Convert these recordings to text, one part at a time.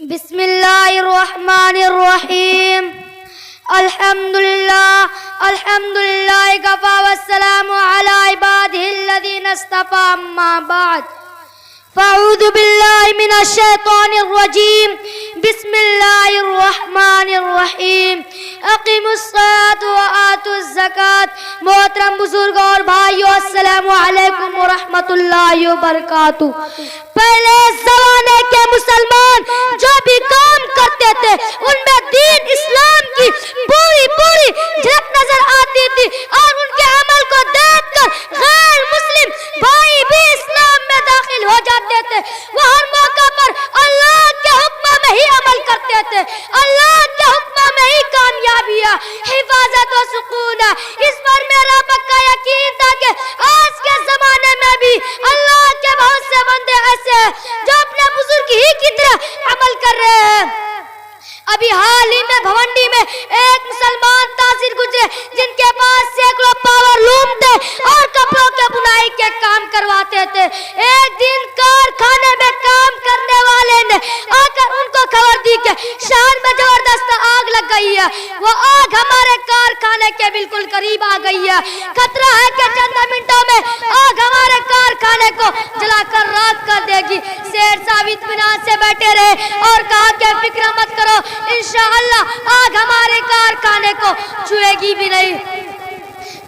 بسم اللہ الرحمن الرحیم الحمدللہ کفا والسلام علی عبادہ الذین اصطفى اما بعد فاعوذ باللہ من الشیطان الرجیم بسم اللہ الرحمن الرحیم اقیموا الصلاۃ وآتوا الزکاۃ. محترم بزرگ اور بھائیو، السلام علیکم ورحمۃ اللہ وبرکاتہ. پہلے زمانے کے مسلمان جو بھی کام کرتے تھے ان میں دین اسلام کی پوری جھلک نظر آتی تھی، اور ان کے عمل کو دیکھ کر غیر مسلم بھائی بھی اسلام میں داخل ہو جاتے تھے. وہ ہر موقع پر اللہ کے حکم میں ہی عمل کرتے تھے، اللہ کے حکم میں ہی کامیابیاں، حفاظت و سکون. اس پر میرا پکا یقین تھا کہ آج کے زمانے میں بھی اللہ کے بہت سے بندے ایسے ہیں جو اپنے بزرگ ہی کی طرح عمل کر رہے ہیں. ابھی حال ہی میں بھونڈی میں ایک مسلمان تاجر گزرے جن کے پاس سینکڑوں پاور لوم تھے اور کپڑوں کے بنائی کے کام کرواتے تھے. ایک دن کارخانے میں کام کرنے والے نے آ کر ان کو خبر دی کہ شہر میں زبردست آگ لگ گئی ہے. وہ آگ ہمارے کارخانے کے بالکل قریب آ گئی ہے. خطرہ ہے کہ چند منٹوں میں آگ ہمارے کارخانے کو جلا کر راکھ کر دے گی. شیر صاحب اطمینان سے بیٹھے رہے اور کہا کہ فکر مت کرو، انشاءاللہ آگ ہمارے کارخانے کو چھوئے گی بھی نہیں.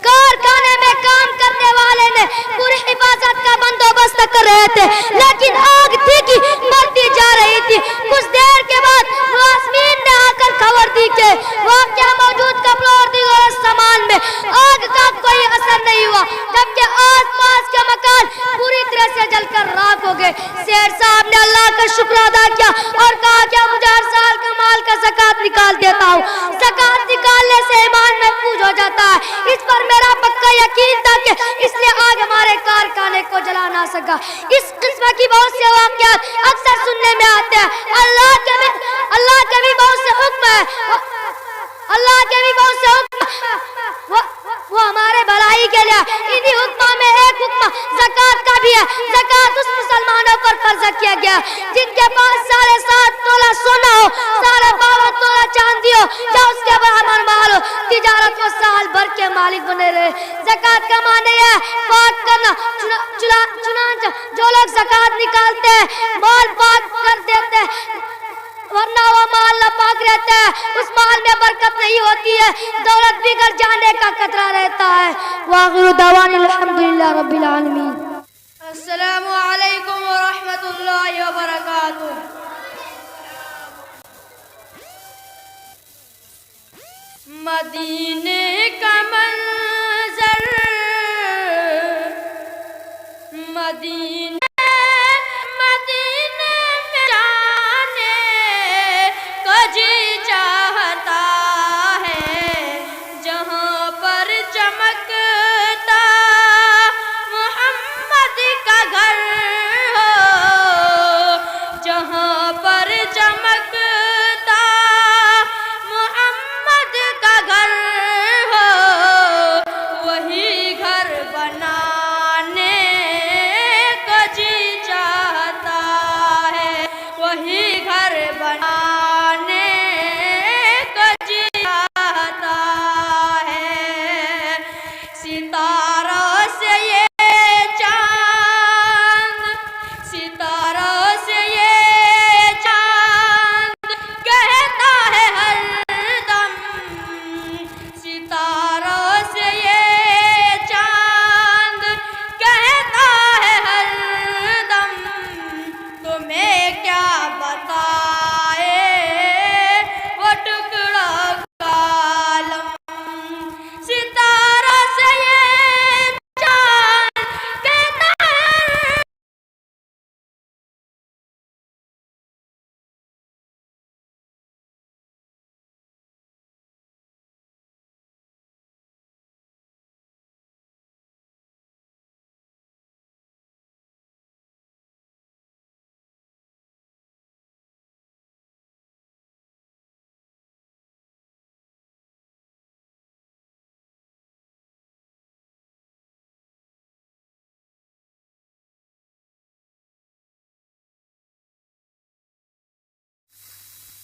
کارخانے میں کام کرنے والے نے پوری حفاظت کا بندوبست کر رہے تھے، لیکن آگ تھی کہ بڑھتی جا رہی تھی. کچھ دیر کے بعد ملازمین نے آ کر خبر دی کہ واقعہ موجود کپڑوں اور دیگر سامان میں آگ کا کوئی اثر نہیں ہوا، جبکہ آس پاس کے مکان پوری طرح سے جل کر راکھ ہو گئے. شیر صاحب نے اللہ کا شکر ادا کیا اور کہا کہ مجھے ہر سال کا مال کا زکوٰۃ نکال دیتا ہوں. زکوٰۃ نکالنے سے ایمان محفوظ ہو جاتا ہے. اس پر میرا پکا یقین تھا کہ اس لیے آگ ہمارے کارخانے کو جلا نہ سکا. اس قسم کی بہت سے واقعات اکثر سننے میں آتے ہیں. اللہ کے بھی بہت سے حکم ہیں، وہ ہمارے بھلائی کے لیے. انہی حکموں میں ایک حکم زکوٰۃ کا بھی ہے. زکوٰۃ اس مسلمانوں پر فرض کیا گیا جن کے پاس 7.5 تولہ سونا ہو، 52 تولہ چاندی ہو یا اس کے برابر مال ہو، تجارت کو سال بھر کے مالک بنے رہے. زکوٰۃ کا معنی ہے پاک کرنا. چنانچہ جو لوگ زکوٰۃ نکالتے ہیں مال پاک کر دیتے ہیں، ورنہ وہ مال ناپاک رہتا ہے. اس مال میں برکت نہیں ہوتی ہے، دولت بگڑ جانے کا خطرہ رہتا ہے. وآخر دعوانا الحمدللہ رب العالمین. السلام علیکم ورحمۃ اللہ وبرکاتہ. مدینے کا منظر، مدینے جی چاہتا ہے، جہاں پر چمکتا محمد کا گھر ہو، جہاں پر چمکتا محمد کا گھر ہو، وہی گھر بنانے کو جی چاہتا ہے، وہی گھر بنانے بتائے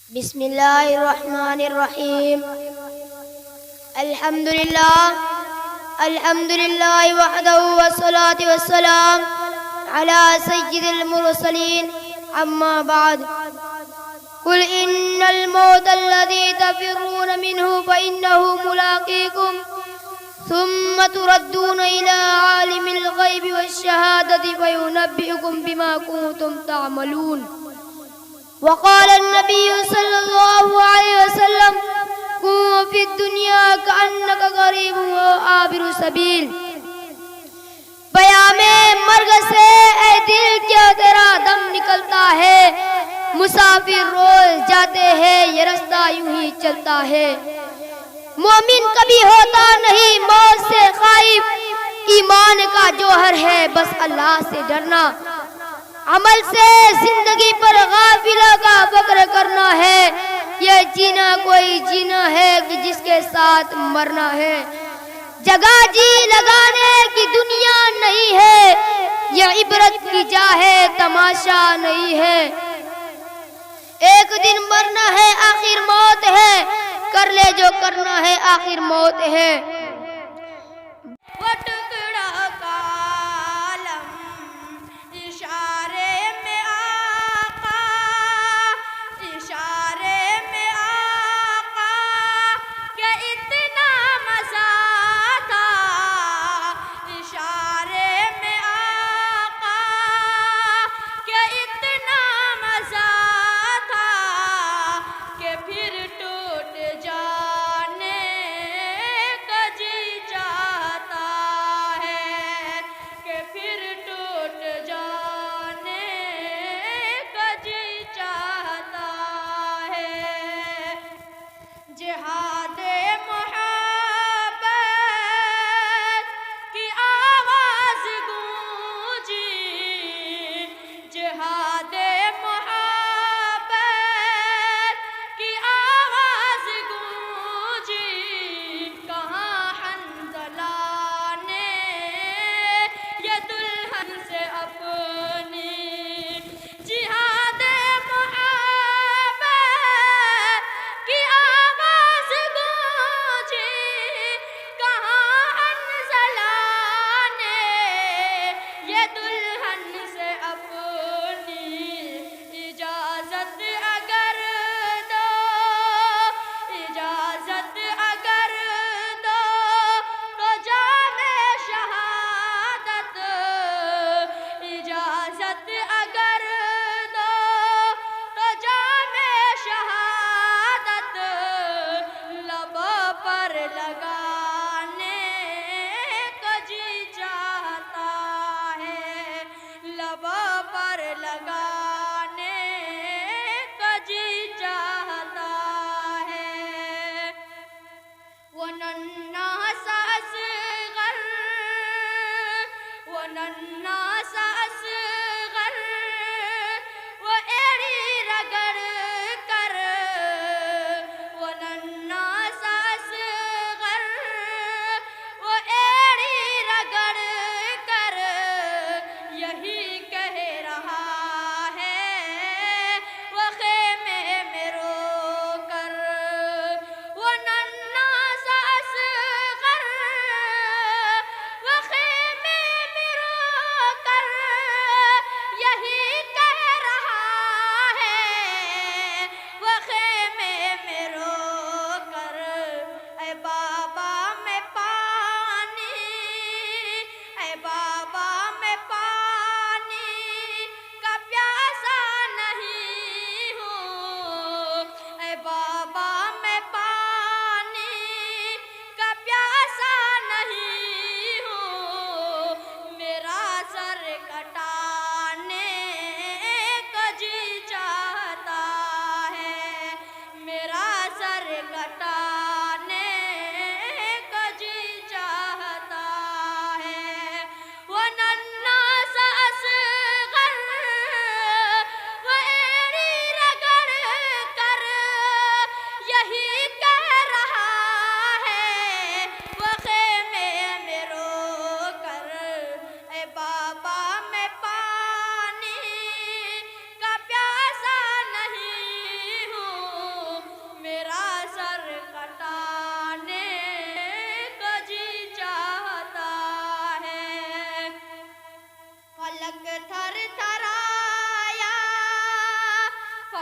بسم اللہ الرحمن الرحیم الحمد للہ وحدہ والصلاة والسلام علی سید المرسلین اما بعد قل ان الموت الذي تفرون منه فإنه ملاقيكم ثم تردون إلى عالم الغيب والشهادة فينبئكم بما كنتم تعملون وقال النبي صلى الله عليه وسلم كن في الدنيا كأنك غريب وعابر سبيل پیام مرگ سے اے دل کیا تیرا دم نکلتا ہے مسافر روز جاتے ہیں یہ رستہ یوں ہی چلتا ہے مومن کبھی ہوتا نہیں موت سے خائف ایمان کا جوہر ہے بس اللہ سے ڈرنا عمل سے زندگی پر غافلہ کا فکر کرنا ہے یہ جینا کوئی جینا ہے کہ جس کے ساتھ مرنا ہے جگہ جی لگانے کی دنیا نہیں ہے یہ عبرت کی جا ہے تماشا نہیں ہے ایک دن مرنا ہے آخر موت ہے کر لے جو کرنا ہے آخر موت ہے وہ ٹکڑا کالم اشارے میں آقا اشارے میں آقا کہ اتنا مزہ تھا اشارے میں آقا کہ اتنا مزہ تھا کہ پھر ٹوٹ جانے کا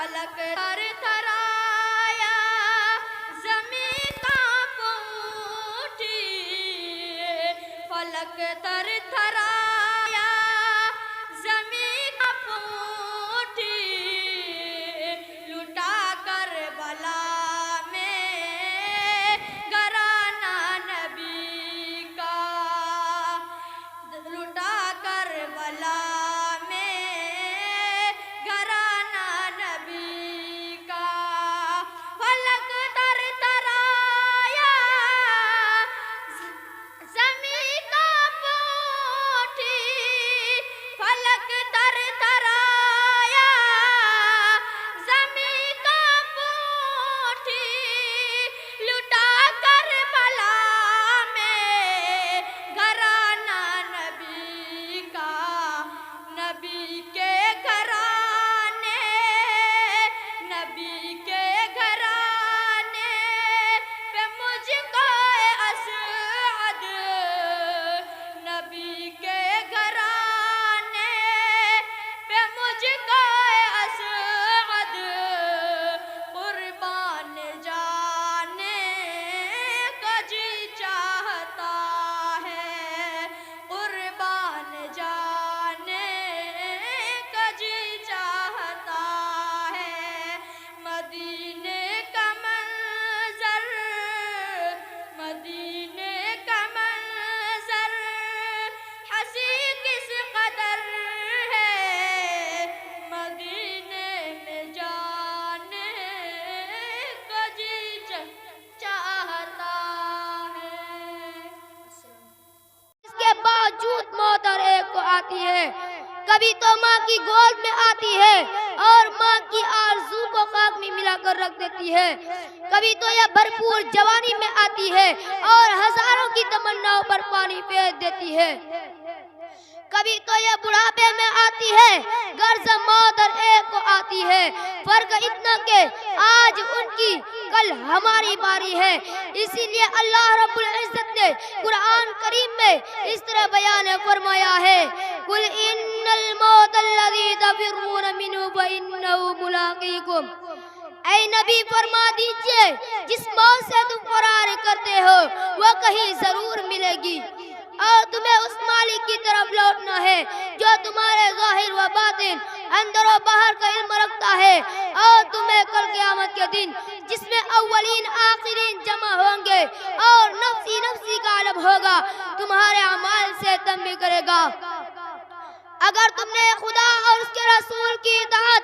فلک تھر تھرایا زمین کانپ اٹھی فلک تھر تھرایا زمین کانپ اٹھی لٹا کربلا میں گھرانہ نبی کا لٹا کربلا میں گھرانہ نبی کا فلک تر ترایا زمین کانپ اٹھی فلک تر ترایا زمین کانپ اٹھی لٹا کربلا میں گھرانہ نبی کا نبی کے گھرانے نبی کے گھرانے پہ مجھ کو اسعد نبی کے گھرانے پہ مجھ کو اسعد قربان جانے کا جی چاہتا ہے قربان جانے کا جی چاہتا ہے مدینے کا منظر مدینے کا منظر ہنسی کس قدر ہے مدینے میں جانے کا جی چاہتا ہے اس کے باوجود موت ہر ایک کو آتی ہے، کبھی تو ماں کی گود میں آتی ہے اور ماں کی آرزو کو خاک میں ملا کر رکھ دیتی ہے، کبھی تو یہ بھرپور جوانی میں آتی ہے اور ہزاروں کی تمناؤں پر پانی پھیر دیتی ہے، کبھی تو یہ بڑھاپے میں آتی ہے، غرض موت ہر ایک کو آتی ہے، فرق اتنا کہ آج ان کی کل ہماری باری ہے۔ اسی لیے اللہ رب العزت نے قرآن کریم میں اس طرح بیان فرمایا ہے قُلْ إِنَّ الْمَوْتَ الَّذِي تَفِرُّونَ مِنْهُ فَإِنَّهُ مُلَاقِيكُمْ اے نبی فرما دیجئے جس موت سے تم فرار کرتے ہو وہ کہیں ضرور ملے گی اور تمہیں اس مالک کی طرف لوٹنا ہے جو تمہارے ظاہر و باطن اندر و باہر کا علم رکھتا ہے اور تمہیں کل قیامت کے دن جس میں اولین آخرین جمع ہوں گے اور نفسی نفسی کا عالم ہوگا تمہارے اعمال سے تنبیہ کرے گا۔ اگر تم نے خدا اور اس کے رسول کی اطاعت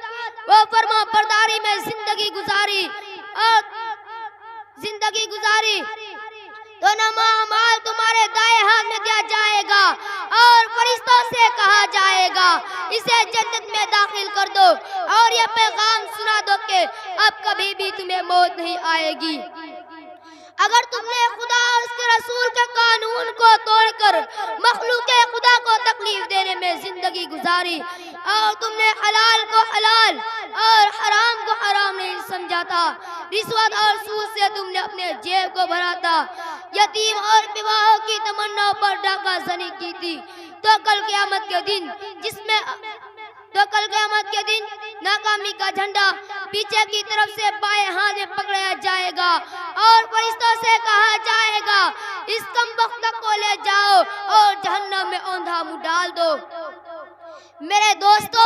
و فرما برداری میں زندگی گزاری تو نامہ اعمال تمہارے دائیں ہاتھ میں دیا جائے گا اور فرشتوں سے کہا جائے گا اسے جنت میں داخل کر دو اور یہ پیغام سنا دو کہ اب کبھی بھی تمہیں موت نہیں آئے گی۔ اگر تم نے خدا اور اس کے رسول کے قانون کو توڑ کر مخلوق خدا کو تکلیف دینے میں زندگی گزاری اور تم نے حلال کو حلال اور حرام کو حرام نہیں سمجھا تھا، رشوت اور سود سے تم نے اپنے جیب کو بھرا تھا، یتیم اور بیواہوں کی تمناؤں پر ڈاکہ زنی کی تھی تو کل قیامت کے دن ناکامی کا جھنڈا پیچھے کی طرف سے بائیں ہاتھ میں پکڑایا جائے گا اور فرشتوں سے کہا جائے گا اس کمبخت کو لے جاؤ اور جہنم میں اوندھا منہ ڈال دو۔ میرے دوستو،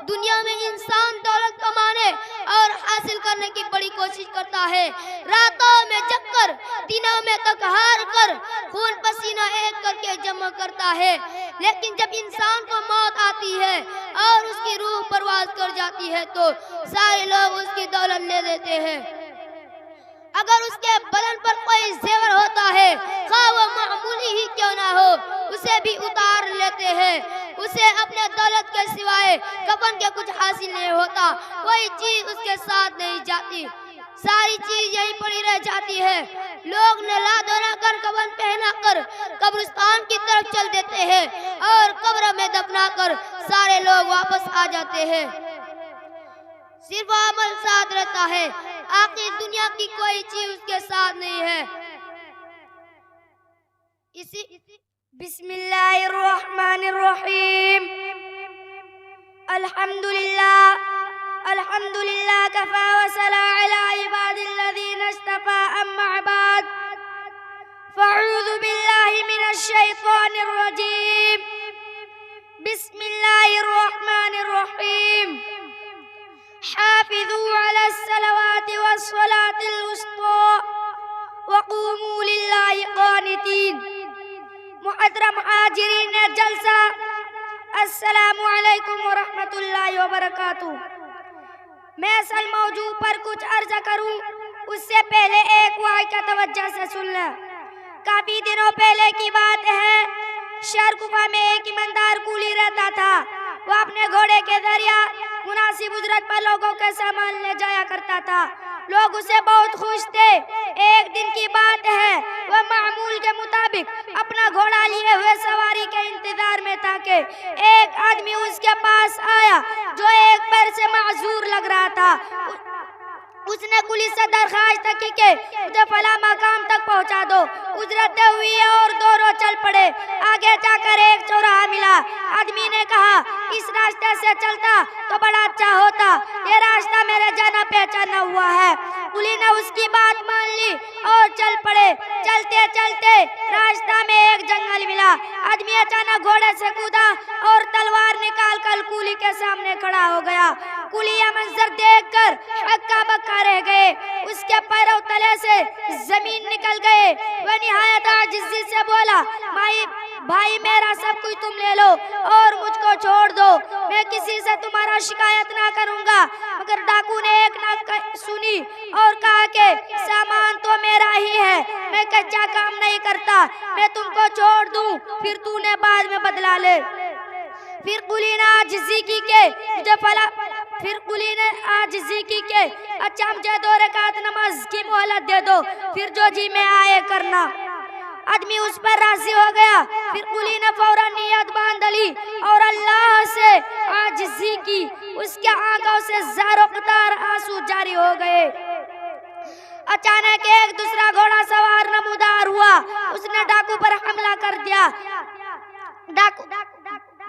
دنیا میں انسان دولت کمانے اور حاصل کرنے کی بڑی کوشش کرتا ہے، راتوں میں جگ کر دنوں میں تک ہار کر خون پسینہ ایک کر کے جمع کرتا ہے، لیکن جب انسان کو موت آتی ہے اور اس کی روح پرواز کر جاتی ہے تو سارے لوگ اس کی دولت لے لیتے ہیں۔ اگر اس کے بدن پر کوئی زیور ہوتا ہے خواہ وہ معمولی ہی کیوں نہ ہو اسے بھی اتار لیتے ہیں، اسے اپنے دولت کے سوائے کفن کے کچھ حاصل نہیں ہوتا، کوئی چیز اس کے ساتھ نہیں جاتی، ساری چیز یہیں پڑی رہ جاتی ہے۔ لوگ نلا دھونا کر کفن پہنا کر قبرستان کی طرف چل دیتے ہیں اور قبر میں دفنا کر سارے لوگ واپس آ جاتے ہیں، صرف عمل ساتھ رہتا ہے، آخر دنیا کی کوئی چیز اس کے ساتھ نہیں ہے۔ بسم اللہ الرحمن الرحیم۔ الحمدللہ كفى وصلى على عباد الذين اصطفى أما بعد فأعوذ بالله من الشيطان الرجيم بسم الله الرحمن الرحيم حافظوا على الصلوات والصلاة الوسطى وقوموا لله قانتين. محترم حاضرین جلسہ، السلام علیکم ورحمۃ اللہ وبرکاتہ. میں اصل موضوع پر کچھ عرض کروں اس سے پہلے ایک واقعہ توجہ سے سن لیں. کافی دنوں پہلے کی بات ہے. شہرکوفہ میں ایک ایماندار کولی رہتا تھا. وہ اپنے گھوڑے کے ذریعہ مناسب اجرت پر لوگوں کے سامان لے جایا کرتا تھا. لوگ اسے بہت خوش تھے. ایک دن کی بات ہے، وہ معمول کے مطابق اپنا گھوڑا لیے ہوئے سواری کے انتظار میں تھا کہ ایک آدمی اس کے پاس آیا جو ایک پیر سے معذور لگ رہا تھا. اس نے پولیس سے درخواست کی کہ مجھے فلاں مقام تک پہنچا دو. اجرتیں ہوئی اور دونوں چل پڑے. آگے جا کر ایک چوراہا ملا. آدمی نے کہا اس راستے سے چلتا تو بڑا اچھا ہوتا، یہ راستہ میرے جانا پہچانا ہوا ہے. کولی نے اس کی بات مان لی اور چل پڑے. چلتے چلتے راستہ میں ایک جنگل ملا. آدمی اچانک گھوڑے سے کودا اور تلوار نکال کر کولی کے سامنے کھڑا ہو گیا. کولی یہ منظر دیکھ کر ہکا بکا رہ گئے. اس کے پیروں تلے سے زمین نکل گئے. وہ نہایت عاجزی سے بولا، بھائی میرا سب کچھ تم لے لو اور مجھ کو چھوڑ دو. میں کسی سے تمہارا شکایت نہ کروں گا. مگر ڈاکو نے ایک نہ سنی اور کہا کہ سامان تو میرا ہی ہے، میں کچا کام نہیں کرتا. میں تم کو چھوڑ دوں پھر تو نے بعد میں بدلا لے. پھر کولی نے عاجزی کی کہ اچھا مجھے 2 رکعت نماز کی مہلت دے دو، پھر جو جی میں آئے کرنا. آدمی اس پر راضی ہو گیا. پھر کولی نے فوراً نیت باندھ لی اور اللہ سے عاجزی کی. اس کے آنکھوں سے زاروں قطار آنسو جاری ہو گئے. اچانک ایک دوسرا گھوڑا سوار نمودار ہوا. اس نے ڈاکو پر حملہ کر دیا. ڈاکو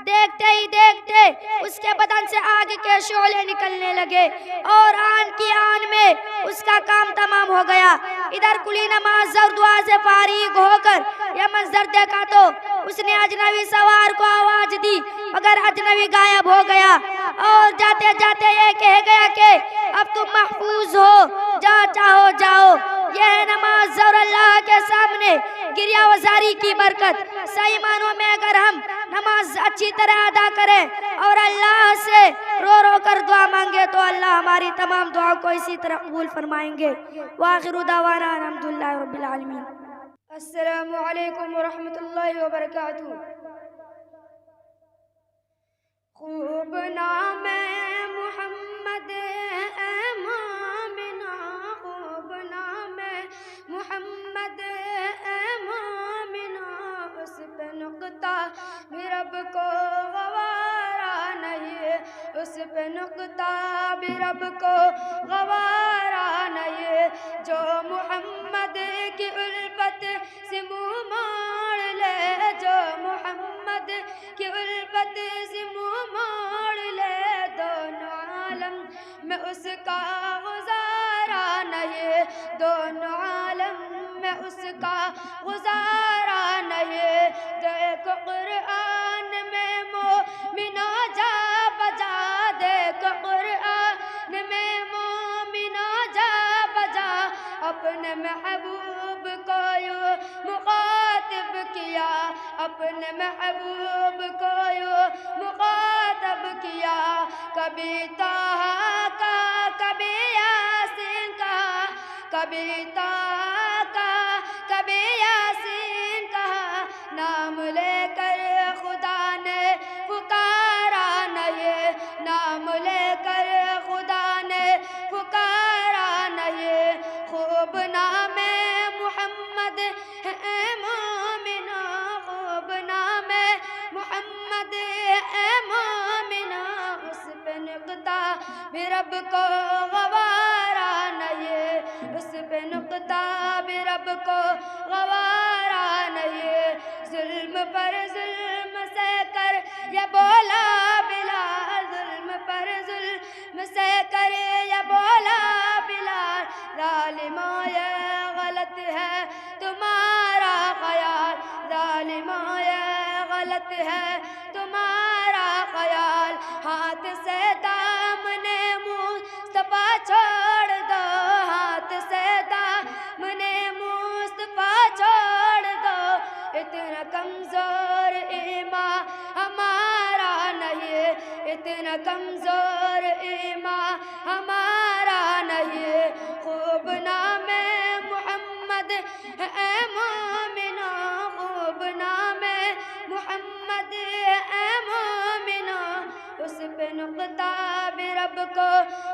دیکھتے ہی دیکھتے اس کے بدن سے آگ کے شعلے نکلنے لگے اور آن کی آن میں اس کا کام تمام ہو گیا. ادھر کولی نماز اور دعا سے فارغ ہو کر یہ منظر دیکھا تو اس نے اجنبی سوار کو آواز دی مگر اجنبی غائب ہو گیا اور جاتے جاتے یہ کہہ گیا کہ اب تم محفوظ ہو، جہاں چاہو جاؤ. یہ ہے نماز اور اللہ کے سامنے گریہ وزاری کی برکت. صحیح معنوں میں اگر ہم نماز اچھی طرح ادا کریں اور اللہ سے رو رو کر دعا مانگے تو اللہ ہماری تمام دعاؤں کو اسی طرح قبول فرمائیں گے. وآخر دعوانا الحمدللہ رب العالمین. السلام علیکم ورحمۃ اللہ وبرکاتہ. خوب نام محمد اے مومنا، خوب نام محمد اے مومنا، اس پہ نقطہ بھی رب کو گوارا نہیں، اس پہ نقطہ بھی رب کو گوارا نہیں. جو محمد کی الفت سے منہ موڑ لے، جو محمد کی الفت سے منہ موڑ لے، دونوں عالم میں اس کا گزارا نہیں، دونوں عالم میں اس کا گزارا نہیں. دیکھو قرآن میں مومنو جا بجا، دیکھو قرآن میں مومنو جا بجا، اپنے محبوب کو یوں مخاطب کیا، اپنے محبوب کو یوں مخاطب کیا. کبھی طٰہٰ کا، کبھی یاسین کا، کبھی طٰہٰ کا، کبھی یاسین کا، نام لے کر خدا نے پکارا نہیں، نام لے کر خدا نے پکارا نہیں. خوب نام محمد اے مومنا، خوب نام محمد اے مومنا، اس پہ نقطہ بھی رب کو گوارا نہیں، اس پہ نقطہ بھی رب کو گوارا نہیں. ظلم پر ظلم سے کر یہ بولا بلال، ظلم پر ظلم سے کر یہ بولا ظالموں یہ غلط ہے تمہارا خیال، ظالموں یہ غلط ہے تمہارا خیال، ہاتھ سے دامن مصطفیٰ چھوڑ دو، ہاتھ سے دامن مصطفیٰ چھوڑ دو، اتنا کمزور ایمان ہمارا نہیں، اتنا کمزور ایمان ہمارا نہیں، خوب نام محمد اے مومنو، خوب نام محمد اے مومنو، اس پہ نقطہ بھی رب کو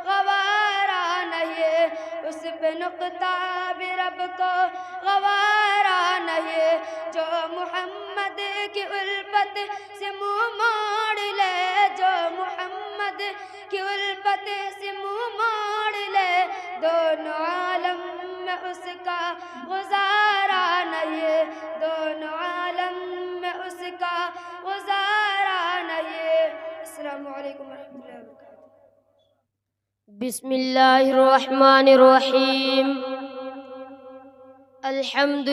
گوارا نہیں، اس پہ نقطہ بھی رب کو گوارا نہیں، جو محمد کی الفت سے منہ موڑ لے، جو محمد کی الفت سے منہ موڑ لے، دونوں عالم میں اس کا گزارا نہیں، دونوں عالم میں اس کا گزارا نہیں۔ السلام علیکم ورحمۃ اللہ وبرکاتہ۔ بسم اللہ الرحمن الرحیم، الحمد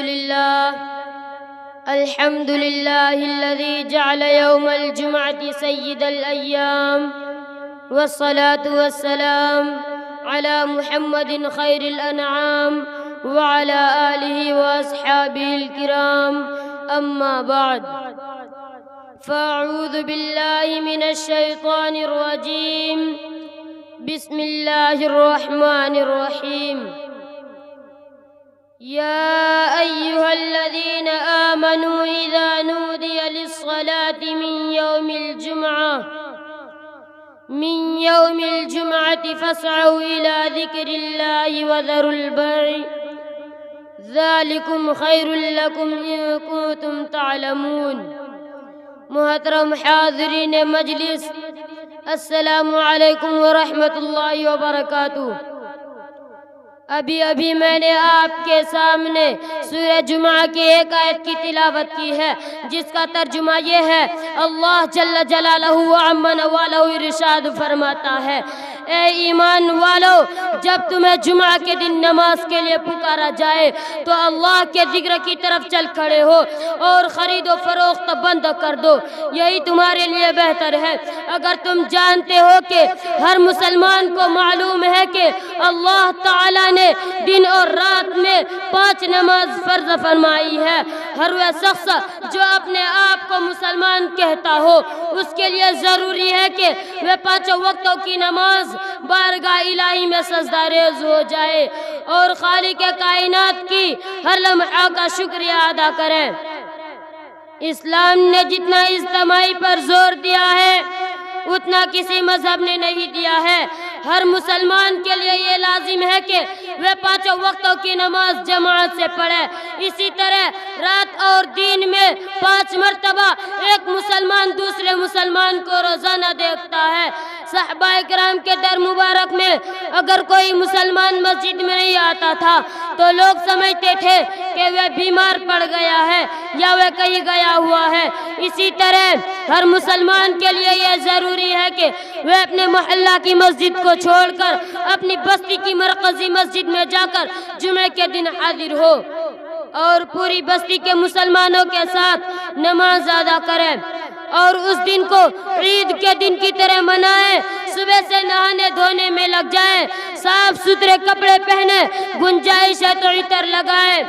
للہ الذی جعل یوم الجمعة سید الایام، والصلاة والسلام على محمد خیر الانعام وعلى آلہ واصحابہ الکرام، اما بعد، فاعوذ باللہ من الشیطان الرجیم، بسم اللہ الرحمن الرحیم، یا ایہا الذین آمنوا اذا نودی للصلاة من یوم الجمعة فاسعوا إلى ذکر اللہ وذروا البیع ذالکم خیر لکم ان کنتم تعلمون۔ محترم حاضرین مجلس، السلام علیکم ورحمۃ اللہ وبرکاتہ۔ ابھی میں نے آپ کے سامنے سورہ جمعہ کی ایک آیت کی تلاوت کی ہے، جس کا ترجمہ یہ ہے، اللہ جل جلالہ وعم نوالہ ارشاد فرماتا ہے، اے ایمان والو، جب تمہیں جمعہ کے دن نماز کے لیے پکارا جائے تو اللہ کے ذکر کی طرف چل کھڑے ہو اور خرید و فروخت بند کر دو، یہی تمہارے لیے بہتر ہے۔ اگر تم جانتے ہو کہ ہر مسلمان کو معلوم ہے کہ اللہ تعالیٰ نے دن اور رات میں 5 نماز فرض فرمائی ہے، ہر وہ شخص جو اپنے آپ کو مسلمان کہتا ہو اس کے لیے ضروری ہے کہ وہ 5 وقتوں کی نماز بارگاہ الہی میں سجدہ ریز ہو جائے اور خالق کائنات کی ہر لمحہ کا شکریہ ادا کرے۔ اسلام نے جتنا اجتماعی پر زور دیا ہے اتنا کسی مذہب نے نہیں دیا ہے۔ ہر مسلمان کے لیے یہ لازم ہے کہ وہ 5 وقتوں کی نماز جماعت سے پڑھے۔ اسی طرح رات اور دن میں 5 مرتبہ ایک مسلمان دوسرے مسلمان کو روزانہ دیکھتا ہے۔ صحابہ کرام کے در مبارک میں اگر کوئی مسلمان مسجد میں نہیں آتا تھا تو لوگ سمجھتے تھے کہ وہ بیمار پڑ گیا ہے یا وہ کہیں گیا ہوا ہے۔ اسی طرح ہر مسلمان کے لیے یہ ضروری ہے کہ وہ اپنے محلہ کی مسجد کو چھوڑ کر اپنی بستی کی مرکزی مسجد میں جا کر جمعے کے دن حاضر ہو اور پوری بستی کے مسلمانوں کے ساتھ نماز ادا کرے اور اس دن کو عید کے دن کی طرح منائے۔ صبح سے نہانے دھونے میں لگ جائے، صاف ستھرے کپڑے پہنے، گنجائش ہے تو عطر لگائے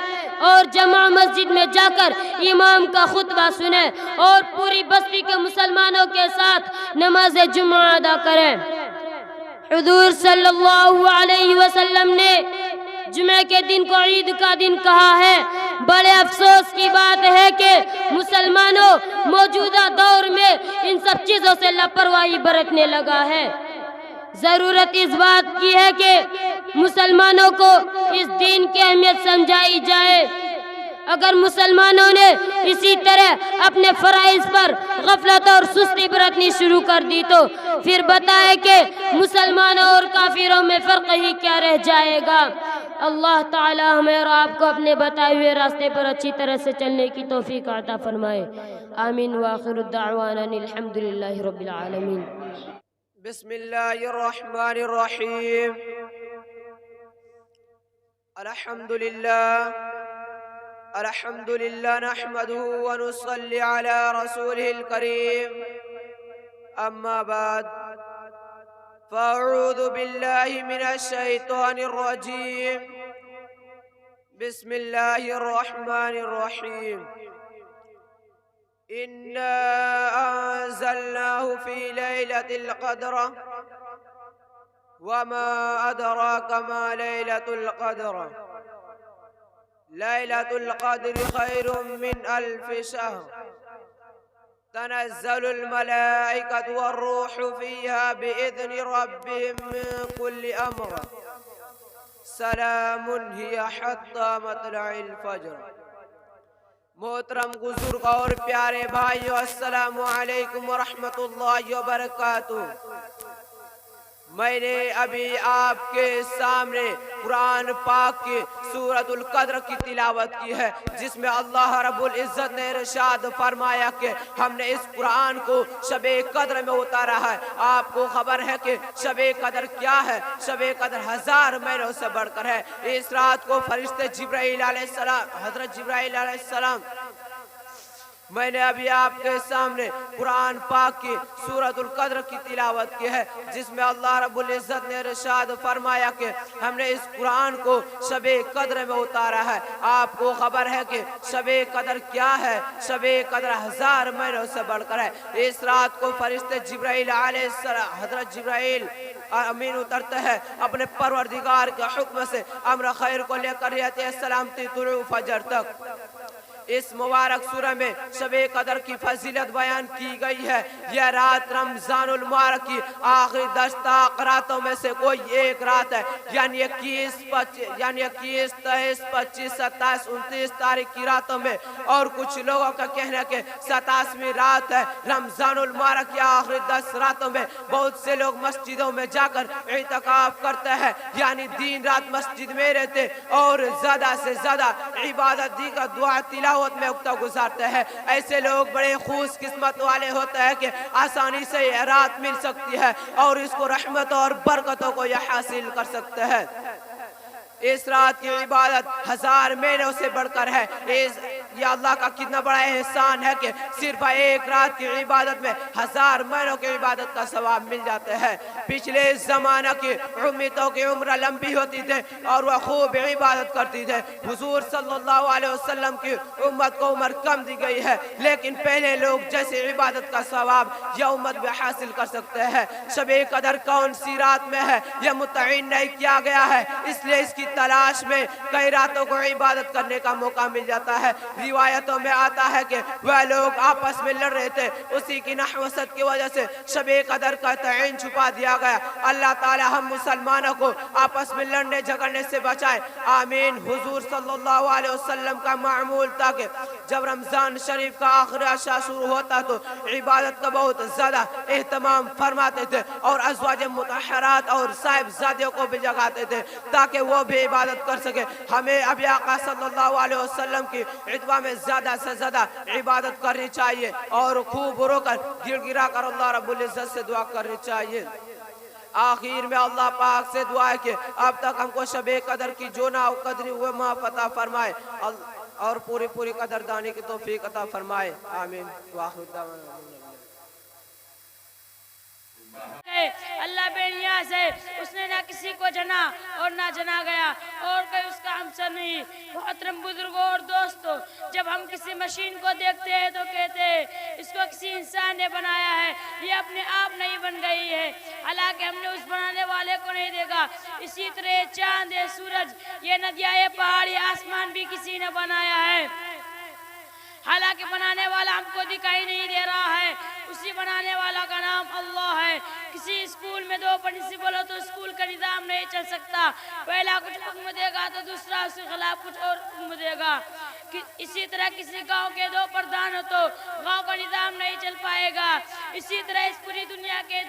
اور جمع مسجد میں جا کر امام کا خطبہ سنے اور پوری بستی کے مسلمانوں کے ساتھ نماز جمعہ ادا کرے۔ حضور صلی اللہ علیہ وسلم نے جمعہ کے دن کو عید کا دن کہا ہے۔ بڑے افسوس کی بات ہے کہ مسلمانوں موجودہ دور میں ان سب چیزوں سے لاپرواہی برتنے لگا ہے۔ ضرورت اس بات کی ہے کہ مسلمانوں کو اس دین کی اہمیت سمجھائی جائے۔ اگر مسلمانوں نے اسی طرح اپنے فرائض پر غفلت اور سستی برتنی شروع کر دی تو پھر بتائے کہ مسلمانوں اور کافروں میں فرق ہی کیا رہ جائے گا۔ اللہ تعالی ہمیں اور آپ کو اپنے بتائے ہوئے راستے پر اچھی طرح سے چلنے کی توفیق عطا فرمائے، آمین۔ وآخر الدعوانا الحمدللہ رب العالمین۔ بسم اللہ الرحمن الرحیم۔ الحمد لله نحمده ونصلي على رسوله الكريم أما بعد فأعوذ بالله من الشيطان الرجيم بسم الله الرحمن الرحيم إنا أنزلناه في ليلة القدر وما أدراك ما ليلة القدر ليلة القدر خير من 1000 شهر تنزل الملائكة والروح فيها بإذن ربهم من كل أمر سلام هي حتى مطلع الفجر. محترم بزرگ اور پیارے بھائیو، السلام علیکم ورحمۃ اللہ وبرکاتہ. میں نے ابھی آپ کے سامنے قرآن پاک کی سورۃ القدر کی تلاوت کی ہے، جس میں اللہ رب العزت نے ارشاد فرمایا کہ ہم نے اس قرآن کو شب قدر میں اتارا ہے. آپ کو خبر ہے کہ شب قدر کیا ہے؟ شب قدر 1000 مہینوں سے بڑھ کر ہے. اس رات کو فرشتے جبرائیل علیہ السلام، حضرت جبرائیل علیہ السلام، میں نے ابھی آپ کے سامنے قرآن پاک کی سورۃ القدر کی تلاوت کی ہے، جس میں اللہ رب العزت نے ارشاد فرمایا کہ ہم نے اس قرآن کو شب قدر میں اتارا ہے. آپ کو خبر ہے کہ شب قدر کیا ہے؟ شب قدر 1000 مہینوں سے بڑھ کر ہے. اس رات کو فرشتے جبرائیل علیہ السلام، حضرت جبرائیل امین اترتے ہیں اپنے پروردگار کے حکم سے امر خیر کو لے کر رہتے ہیں سلامتی طلوع فجر تک. اس مبارک سورہ میں شب قدر کی فضیلت بیان کی گئی ہے. یہ رات رمضان المبارک کی آخری 10 راتوں میں سے کوئی ایک رات ہے، یعنی 21، 23، 25، 27، 29 تاریخ کی راتوں میں. اور کچھ لوگوں کا کہنا ہے کہ 27ویں رات ہے رمضان المبارک کی آخری 10 راتوں میں. بہت سے لوگ مسجدوں میں جا کر اعتکاف کرتے ہیں، یعنی دن رات مسجد میں رہتے اور زیادہ سے زیادہ عبادت دی کا دعا تلاوت میں وقت گزارتے ہیں. ایسے لوگ بڑے خوش قسمت والے ہوتے ہیں کہ آسانی سے یہ رات مل سکتی ہے اور اس کو رحمت اور برکتوں کو یہ حاصل کر سکتے ہیں. اس رات کی عبادت 1000 مہینوں سے بڑھ کر ہے. یہ اللہ کا کتنا بڑا احسان ہے کہ صرف ایک رات کی عبادت میں 1000 مہینوں کی عبادت کا ثواب مل جاتے ہیں. پچھلے زمانہ کی امتوں کی عمر لمبی ہوتی تھی اور وہ خوب عبادت کرتی تھے. حضور صلی اللہ علیہ وسلم کی امت کو عمر کم دی گئی ہے، لیکن پہلے لوگ جیسے عبادت کا ثواب یہ امت بھی حاصل کر سکتے ہیں. شب قدر کون سی رات میں ہے یہ متعین نہیں کیا گیا ہے، اس لیے اس کی تلاش میں کئی راتوں کو عبادت کرنے کا موقع مل جاتا ہے. روایتوں میں آتا ہے کہ وہ لوگ آپس میں لڑ رہے تھے، اسی کی نحوست کی وجہ سے شب قدر کا تعین چھپا دیا گیا. اللہ تعالی ہم مسلمانوں کو آپس میں لڑنے جھگڑنے سے بچائے، آمین. حضور صلی اللہ علیہ وسلم کا معمول تھا کہ جب رمضان شریف کا آخری عشاء شروع ہوتا تو عبادت کا بہت زیادہ اہتمام فرماتے تھے اور ازواج مطہرات اور صاحبزادیوں کو بھی جگاتے تھے تاکہ وہ بھی عبادت کر سکے. ہمیں ابھی آقا صلی اللہ علیہ وسلم کی اتباع میں زیادہ سے زیادہ عبادت کرنی چاہیے اور خوب رو کر گر گرا کر اللہ رب العزت سے دعا کرنی چاہیے. آخر میں اللہ پاک سے دعا ہے کہ اب تک ہم کو شب قدر کی جو نہ قدری ہوئے معاف عطا فرمائے اور پوری قدردانی کی توفیق عطا فرمائے. آمین. وآخر دعوانا اللہ بے نیاز ہے، اس نے نہ کسی کو جنا اور نہ جنا گیا اور کوئی اس کا ہمسر نہیں. محترم بزرگوں اور دوستوں، جب ہم کسی مشین کو دیکھتے ہیں تو کہتے ہیں اس کو کسی انسان نے بنایا ہے، یہ اپنے آپ نہیں بن گئی ہے، حالانکہ ہم نے اس بنانے والے کو نہیں دیکھا. اسی طرح چاند، سورج، یہ ندیاں، یہ پہاڑ، یہ آسمان بھی کسی نے بنایا ہے، حالانکہ بنانے والا ہم کو دکھائی نہیں دے رہا ہے. اسی بنانے والا کا نام اللہ ہے. کسی اسکول میں 2 پرنسپل ہو تو اسکول کا نظام نہیں چل سکتا، پہلا کچھ حکم دے گا تو دوسرا اس کے خلاف کچھ اور حکم دے گا. اسی طرح کسی گاؤں کے 2 پردھان ہو تو گاؤں کا نظام نہیں چل پائے گا. اسی طرح اس پوری دنیا کے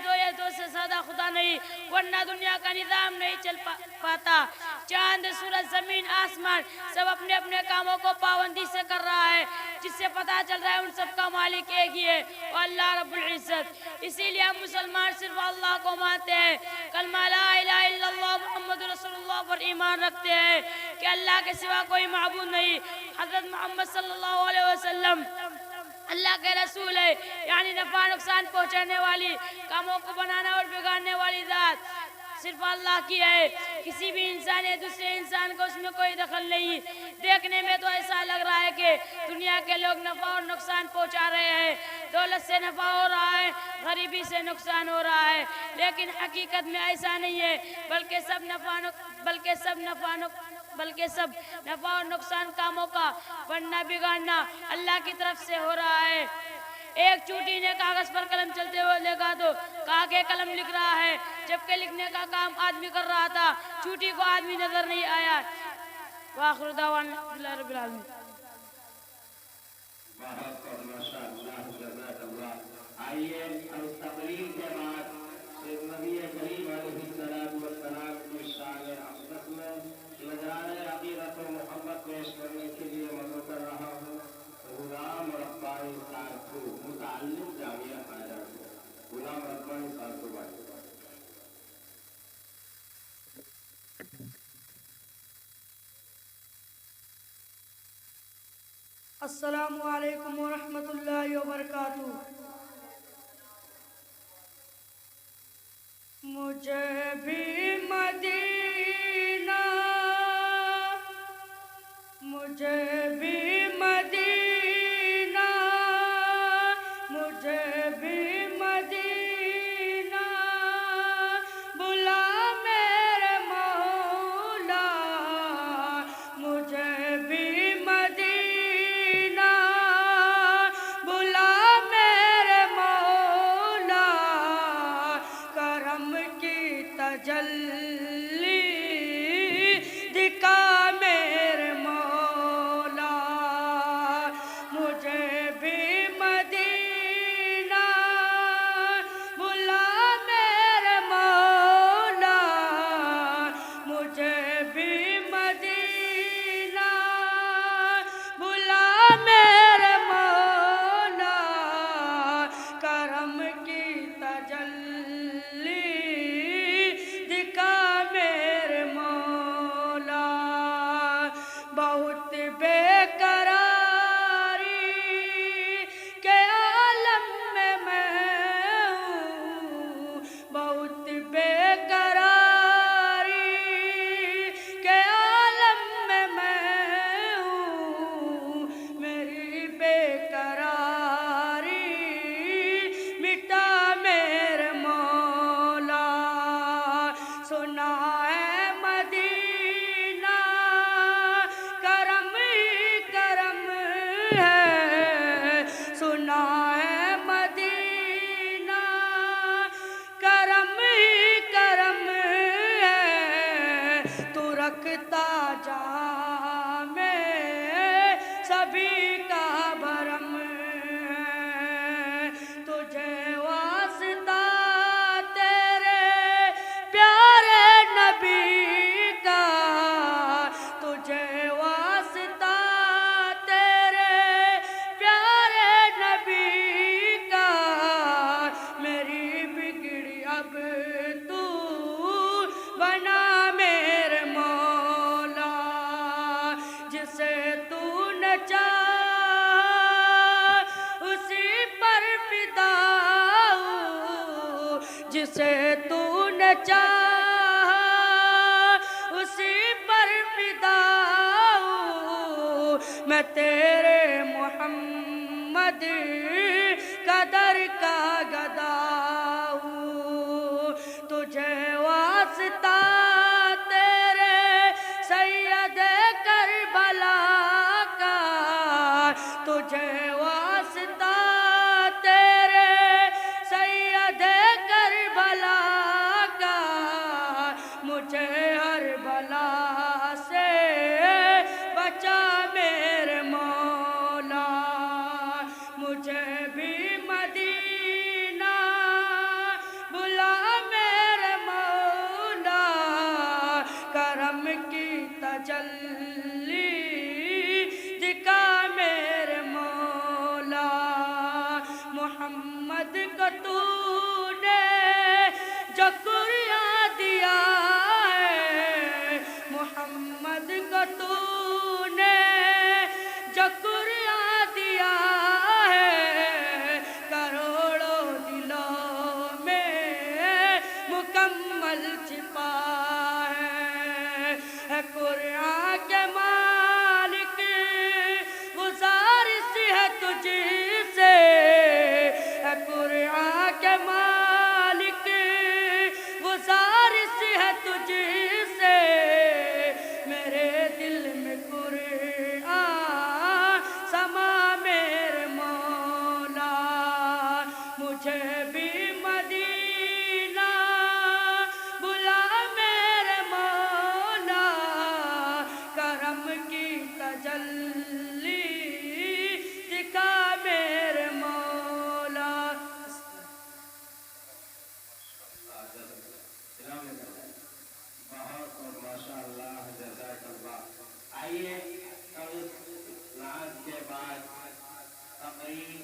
2 یا 2 سے زیادہ خدا نہیں، ورنہ دنیا کا نظام نہیں چل پاتا. چاند، سورج، زمین، آسمان سب اپنے اپنے کاموں کو پابندی سے کر رہا ہے، جس سے پتہ چل رہا ہے ان سب کا مالک ایک ہی ہے، اور اللہ رب العزت. اسی لیے ہم مسلمان صرف اللہ کو مانتے ہیں. کلمہ لا الہ الا اللہ محمد محمد رسول اللہ پر ایمان رکھتے ہیں کہ اللہ کے سوا کوئی معبود نہیں، حضرت محمد صلی اللہ علیہ وسلم اللہ کے رسول ہے، یعنی نفع نقصان پہنچانے والی، کاموں کو بنانا اور بگاڑنے والی ذات صرف اللہ کی ہے، کسی بھی انسان یا دوسرے انسان کو اس میں کوئی دخل نہیں۔ دیکھنے میں تو ایسا لگ رہا ہے کہ دنیا کے لوگ نفع اور نقصان پہنچا رہے ہیں، دولت سے نفع ہو رہا ہے، غریبی سے نقصان ہو رہا ہے، لیکن حقیقت میں ایسا نہیں ہے، بلکہ سب نفع اور نقصان کاموں کا بننا بگاڑنا اللہ کی طرف سے ہو رہا ہے۔ ایک چوٹی نے کاغذ پر قلم چلتے ہوئے دیکھا تو کہا کہ قلم لکھ رہا ہے، جبکہ لکھنے کا کام آدمی کر رہا تھا، چوٹی کو آدمی نظر نہیں آیا۔ وآخر دعوانا الحمدللہ رب العالمین۔ بہت ماشاءاللہ جزاک اللہ۔ آئیے اب تقریر کے بعد نبی کریم علیہ السلام کی شان عظمت میں نذرانۂ عقیدت و محبت پیش کرنے کے لیے مدعو کر رہا ہوں غلام ربانی صاحب کو، متعلم جامعہ خواجہ کو، غلام ربانی صاحب کو بات۔ السلام علیکم ورحمۃ اللہ وبرکاتہ۔ مجھے بھی مدینہ، مجھے بھی مدینہ، مجھے بھی مدینہ بلا میرے مولا، مجھے بھی مدینہ بلا میرے مولا، کرم کی تجلی دکھا میرے مولا، مجھے بھی مدینہ بلا میرے مولا، مجھے بھی مدینہ بلا میرے مولا، کرم کی تجلی دکھا میرے مولا، بہت بے قراری کے عالم میں ہوں، بہت بے قراری کے عالم میں ہوں، میری بے قراری مٹا میرے مولا، سنا ہے مدینہ کرم ہی کرم ہے، سنا ہے مدینہ کرم ہی کرم ہے، تو رکھتا جہاں میں سبھی کا بھرم ہے، تجھے واسطہ تیرے پیارے نبی کا، تجھے واسطہ تیرے پیارے نبی کا، میری بگڑی اب تو بنا میرے مولا، جسے تو نے چاہا اسی پر فدا ہوں، جسے تو نے چاہا اسی پر فدا ہوں، میں تیرے محمد قدر کا گدا ہوں، تجھے واسطہ تیرے سید کربلا کا، تجھے واسطہ تیرے سید کربلا کا، مجھے ہر بلا سے بچا میرے مولا، مجھے بھی مدینہ بلا میرے مولا، کرم کی تجلی دکھا میرے مولا، محمد کو تو نے جو قرآن دیا ہے، مکمل چھپا ہے قرآن کے مالک گزارش ہے تجھ سے ہے قرآن کے مالک گزارش ہے تجھ سے میرے دل میں قرآن سما میرے مولا مجھے بھی مدینہ بلا میرے مولا کرم کی تجلی دکھا میرے مولا بہت اور ماشاء اللہ جزاک اللہ. آئیے اب اس نعت کے بعد تقریر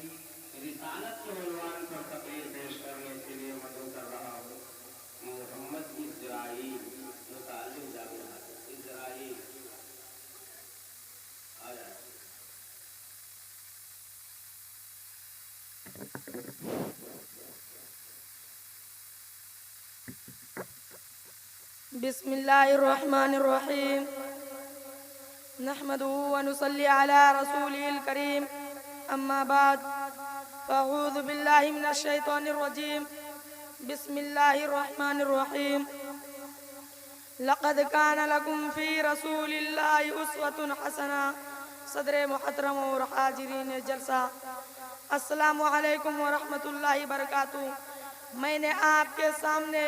رسالت کے عنوان پر تقریر پیش کرنے کے لیے مدعو کر رہا ہوں محمد اسرائیل متعلم جامعہ اسرائیل آیا. بسم الله الرحمن الرحيم نحمده ونصلي على رسوله الكريم أما بعد فأعوذ بالله من الشيطان الرجيم بسم الله الرحمن الرحيم لقد كان لكم في رسول الله أسوة حسنة صدر محترم اور حاضرین جلسہ السلام علیکم ورحمۃ اللہ وبرکاتہ. میں نے آپ کے سامنے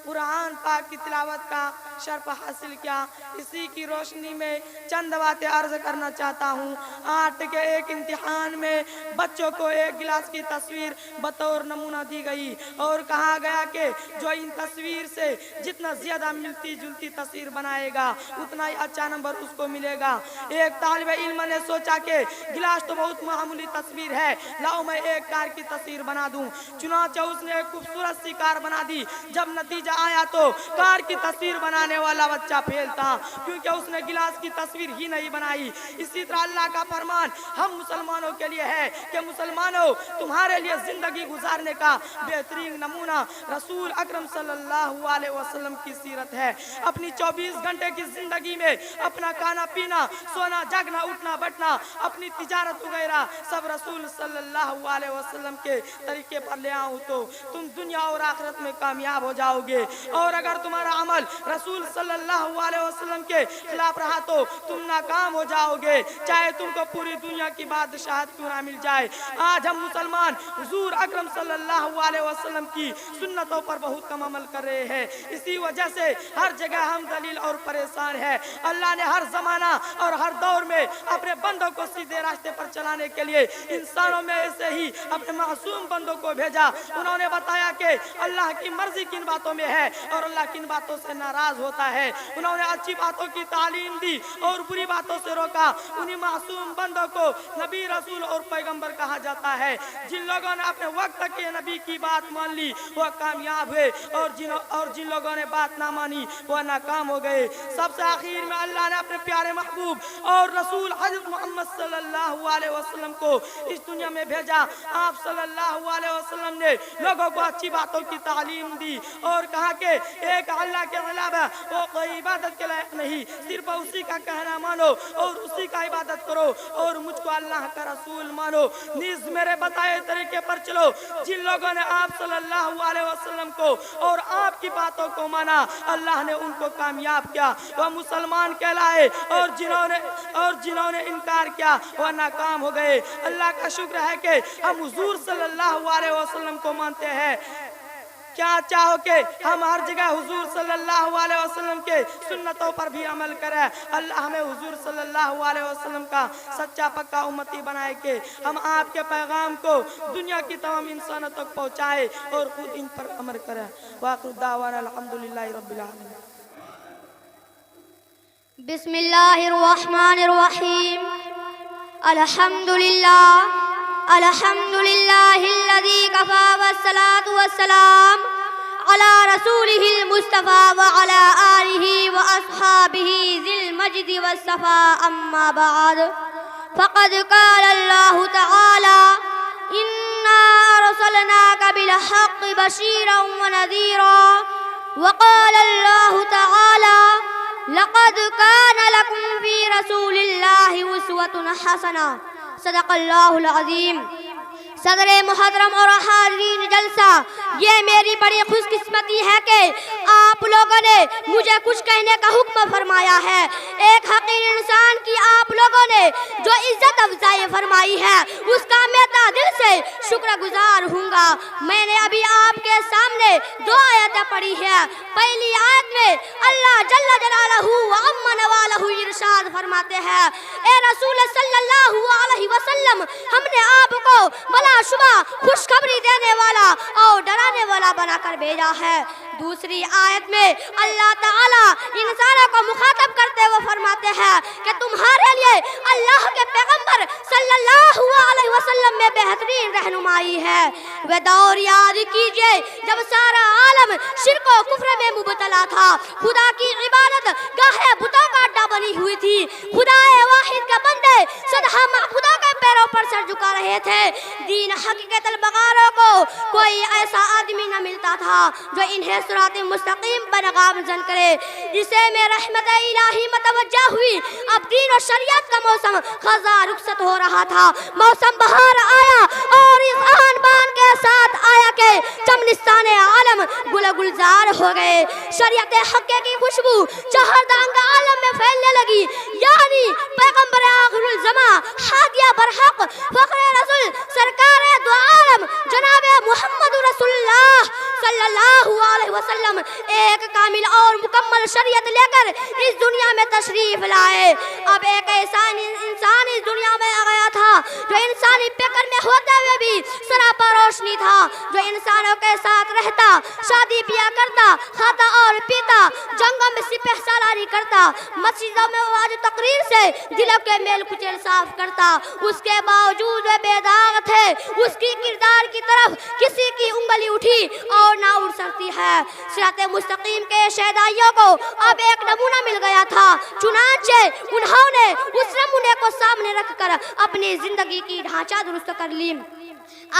قرآن پاک کی تلاوت کا شرف حاصل کیا. اسی کی روشنی میں چند باتیں عرض کرنا چاہتا ہوں. آرٹ کے ایک امتحان میں بچوں کو ایک گلاس کی تصویر بطور نمونہ دی گئی اور کہا گیا کہ جو ان تصویر سے جتنا زیادہ ملتی جلتی تصویر بنائے گا اتنا ہی اچھا نمبر اس کو ملے گا. ایک طالب علم نے سوچا کہ گلاس تو بہت معمولی تصویر ہے, لاؤ میں ایک کار کی تصویر بنا دوں. چنانچہ اس نے ایک خوبصورت سی کار بنا دی. جب نتیجہ آیا تو کار کی تصویر بنانے والا بچہ فیل تھا کیونکہ اس نے گلاس کی تصویر ہی نہیں بنائی. اسی طرح اللہ کا فرمان ہم مسلمانوں کے لیے ہے کہ مسلمانوں تمہارے لیے زندگی گزارنے کا بہترین نمونہ رسول اکرم صلی اللہ علیہ وسلم کی سیرت ہے. اپنی 24 گھنٹے کی زندگی میں اپنا کھانا پینا, سونا جاگنا, اٹھنا بیٹھنا, اپنی تجارت وغیرہ سب رسول صلی اللہ علیہ وسلم کے طریقے پر لے آؤ تو تم دنیا اور آخرت میں کامیاب ہو جاؤ گے. اور اگر تمہارا عمل رسول صلی اللہ علیہ وسلم کے خلاف رہا تو تم ناکام ہو جاؤ گے, چاہے تم کو پوری دنیا کی بادشاہت کیوں نہ مل جائے. آج ہم مسلمان حضور اکرم صلی اللہ علیہ وسلم کی سنتوں پر بہت کم عمل کر رہے ہیں. اسی وجہ سے ہر جگہ ہم ذلیل اور پریشان ہیں. اللہ نے ہر زمانہ اور ہر دور میں اپنے بندوں کو سیدھے راستے پر چلانے کے لیے انسانوں میں سے ہی اپنے معصوم بندوں کو بھیجا. انہوں نے بتایا کہ اللہ کی مرضی کن باتوں میں ہے اور اللہ کن باتوں سے ناراض ہوتا ہے. انہوں نے اچھی باتوں کی تعلیم دی اور بری باتوں سے روکا. انہی معصوم بندوں کو نبی, رسول اور پیغمبر کہا جاتا ہے. جن لوگوں نے اپنے وقت کے نبی کی بات مان لی وہ کامیاب ہوئے اور جن لوگوں نے بات نہ مانی وہ ناکام ہو گئے. سب سے آخر میں اللہ نے اپنے پیارے محبوب اور رسول حضرت محمد صلی اللہ علیہ وسلم کو اس دنیا میں بھیجا. آپ صلی اللہ علیہ وسلم نے لوگوں کو اچھی باتوں کی تعلیم دی اور کہا کہ ایک اللہ کے علاوہ وہ کوئی عبادت کے لائق نہیں, صرف اسی کا کہنا مانو اور اسی کا عبادت کرو اور مجھ کو اللہ کا رسول مانو, نیز میرے بتائے طریقے پر چلو. جن لوگوں نے آپ صلی اللہ علیہ وسلم کو اور آپ کی باتوں کو مانا اللہ نے ان کو کامیاب کیا, وہ مسلمان کہلائے. اور جنہوں نے انکار کیا وہ ناکام ہو گئے. اللہ کا شکر ہے کہ ہم حضور صلی اللہ علیہ وسلم کو مانتے ہیں. کیا چاہو کہ ہم ہر جگہ حضور صلی اللہ علیہ وسلم کے سنتوں پر بھی عمل کریں. اللہ ہمیں حضور صلی اللہ علیہ وسلم کا سچا پکا امتی بنائے کہ ہم آپ کے پیغام کو دنیا کی تمام انسانوں تک پہنچائے اور خود ان پر عمل کریں. وآخر دعوانا الحمدللہ رب العالمین. بسم اللہ الرحمن الرحیم. الحمدللہ الذي كفى والصلاة والسلام على رسوله المصطفى وعلى آله وأصحابه ذي المجد والصفا. أما بعد فقد قال الله تعالى إنا أرسلناك بالحق بشيرا ونذيرا وقال الله تعالى لقد كان لكم في رسول الله أسوة حسنة صدق الله العظیم۔ صدر محترم اور حاضرین جلسہ، یہ میری بڑی خوش قسمتی ہے کہ آپ لوگوں نے مجھے کچھ کہنے کا حکم فرمایا ہے۔ ایک حقیر انسان کی آپ لوگوں نے جو عزت افزائی فرمائی ہے، اس کا میں دل سے شکر گزار ہوں گا۔ میں نے ابھی آپ کے سامنے دو آیتیں پڑھی ہیں۔ پہلی آیت میں اللہ جل جلالہ و عم نوالہ ارشاد فرماتے ہیں، اے رسول صلی اللہ علیہ وسلم، ہم نے آپ کو بلا شبہ خوشخبری دینے والا اور ڈرانے والا بنا کر بھیجا ہے۔ دوسری آیت میں اللہ تعالیٰ انسانوں کو مخاطب کرتے ہوئے فرماتے ہیں کہ تمہارے لیے اللہ کے پیغمبر صلی اللہ علیہ وسلم میں بہترین رہنمائی ہے۔ وہ دور یاد کیجئے جب سارا عالم شرک و کفر میں مبتلا تھا، خدا کی عبادت گاہ بتوں کا اڈا بنی ہوئی تھی، خدا واحد کے بندے سدا خدا کے پیروں پر سر جھکا رہے تھے۔ دین حق کے طلبگاروں کو کوئی ایسا آدمی نہ ملتا تھا جو انہیں صراط مستقیم پر گامزن کرے۔ جسے میں رحمت الہی متوجہ ہوئی، اب دین و شریعت کا موسم خزاں رخصت ہو رہا تھا۔ موسم بہار آیا اور اس آن بان کے ساتھ آیا کہ چمنستان عالم گل گلزار ہو گئے۔ شریعت حق کی خوشبو چہردانگ عالم میں پھیلنے لگی، یعنی پیغمبر آخر الزماں ہادیہ برحق فخر رسول سرکار دو عالم جناب محمد رسول اللہ صلی اللہ علیہ وسلم ایک کامل اور مکمل شریعت لے کر اس دنیا میں تشریف لائے۔ اب ایک ایسا انسان اس دنیا میں آ گیا تھا جو انسانی فکر میں ہوتے ہوئے بھی سراپا روشنی تھا، جو انسانوں کے ساتھ رہتا، شادی بیاہ کرتا، کھاتا اور پیتا، جنگوں میں سپہ سالاری کرتا، مسجدوں میں واج تقریر سے دلوں کے میل کچیل صاف کرتا۔ اس کے باوجود وہ بے داغ تھے، اس کی کردار کی طرف کسی کی انگلی اٹھی اور نہ اٹھ سکتی ہے۔ صراط مستقیم کے شہدائیوں کو اب ایک نمونہ مل گیا تھا، چنانچہ انہوں نے اس نمونے کو سامنے رکھ کر اپنی زندگی کی ڈھانچہ درست کر لی۔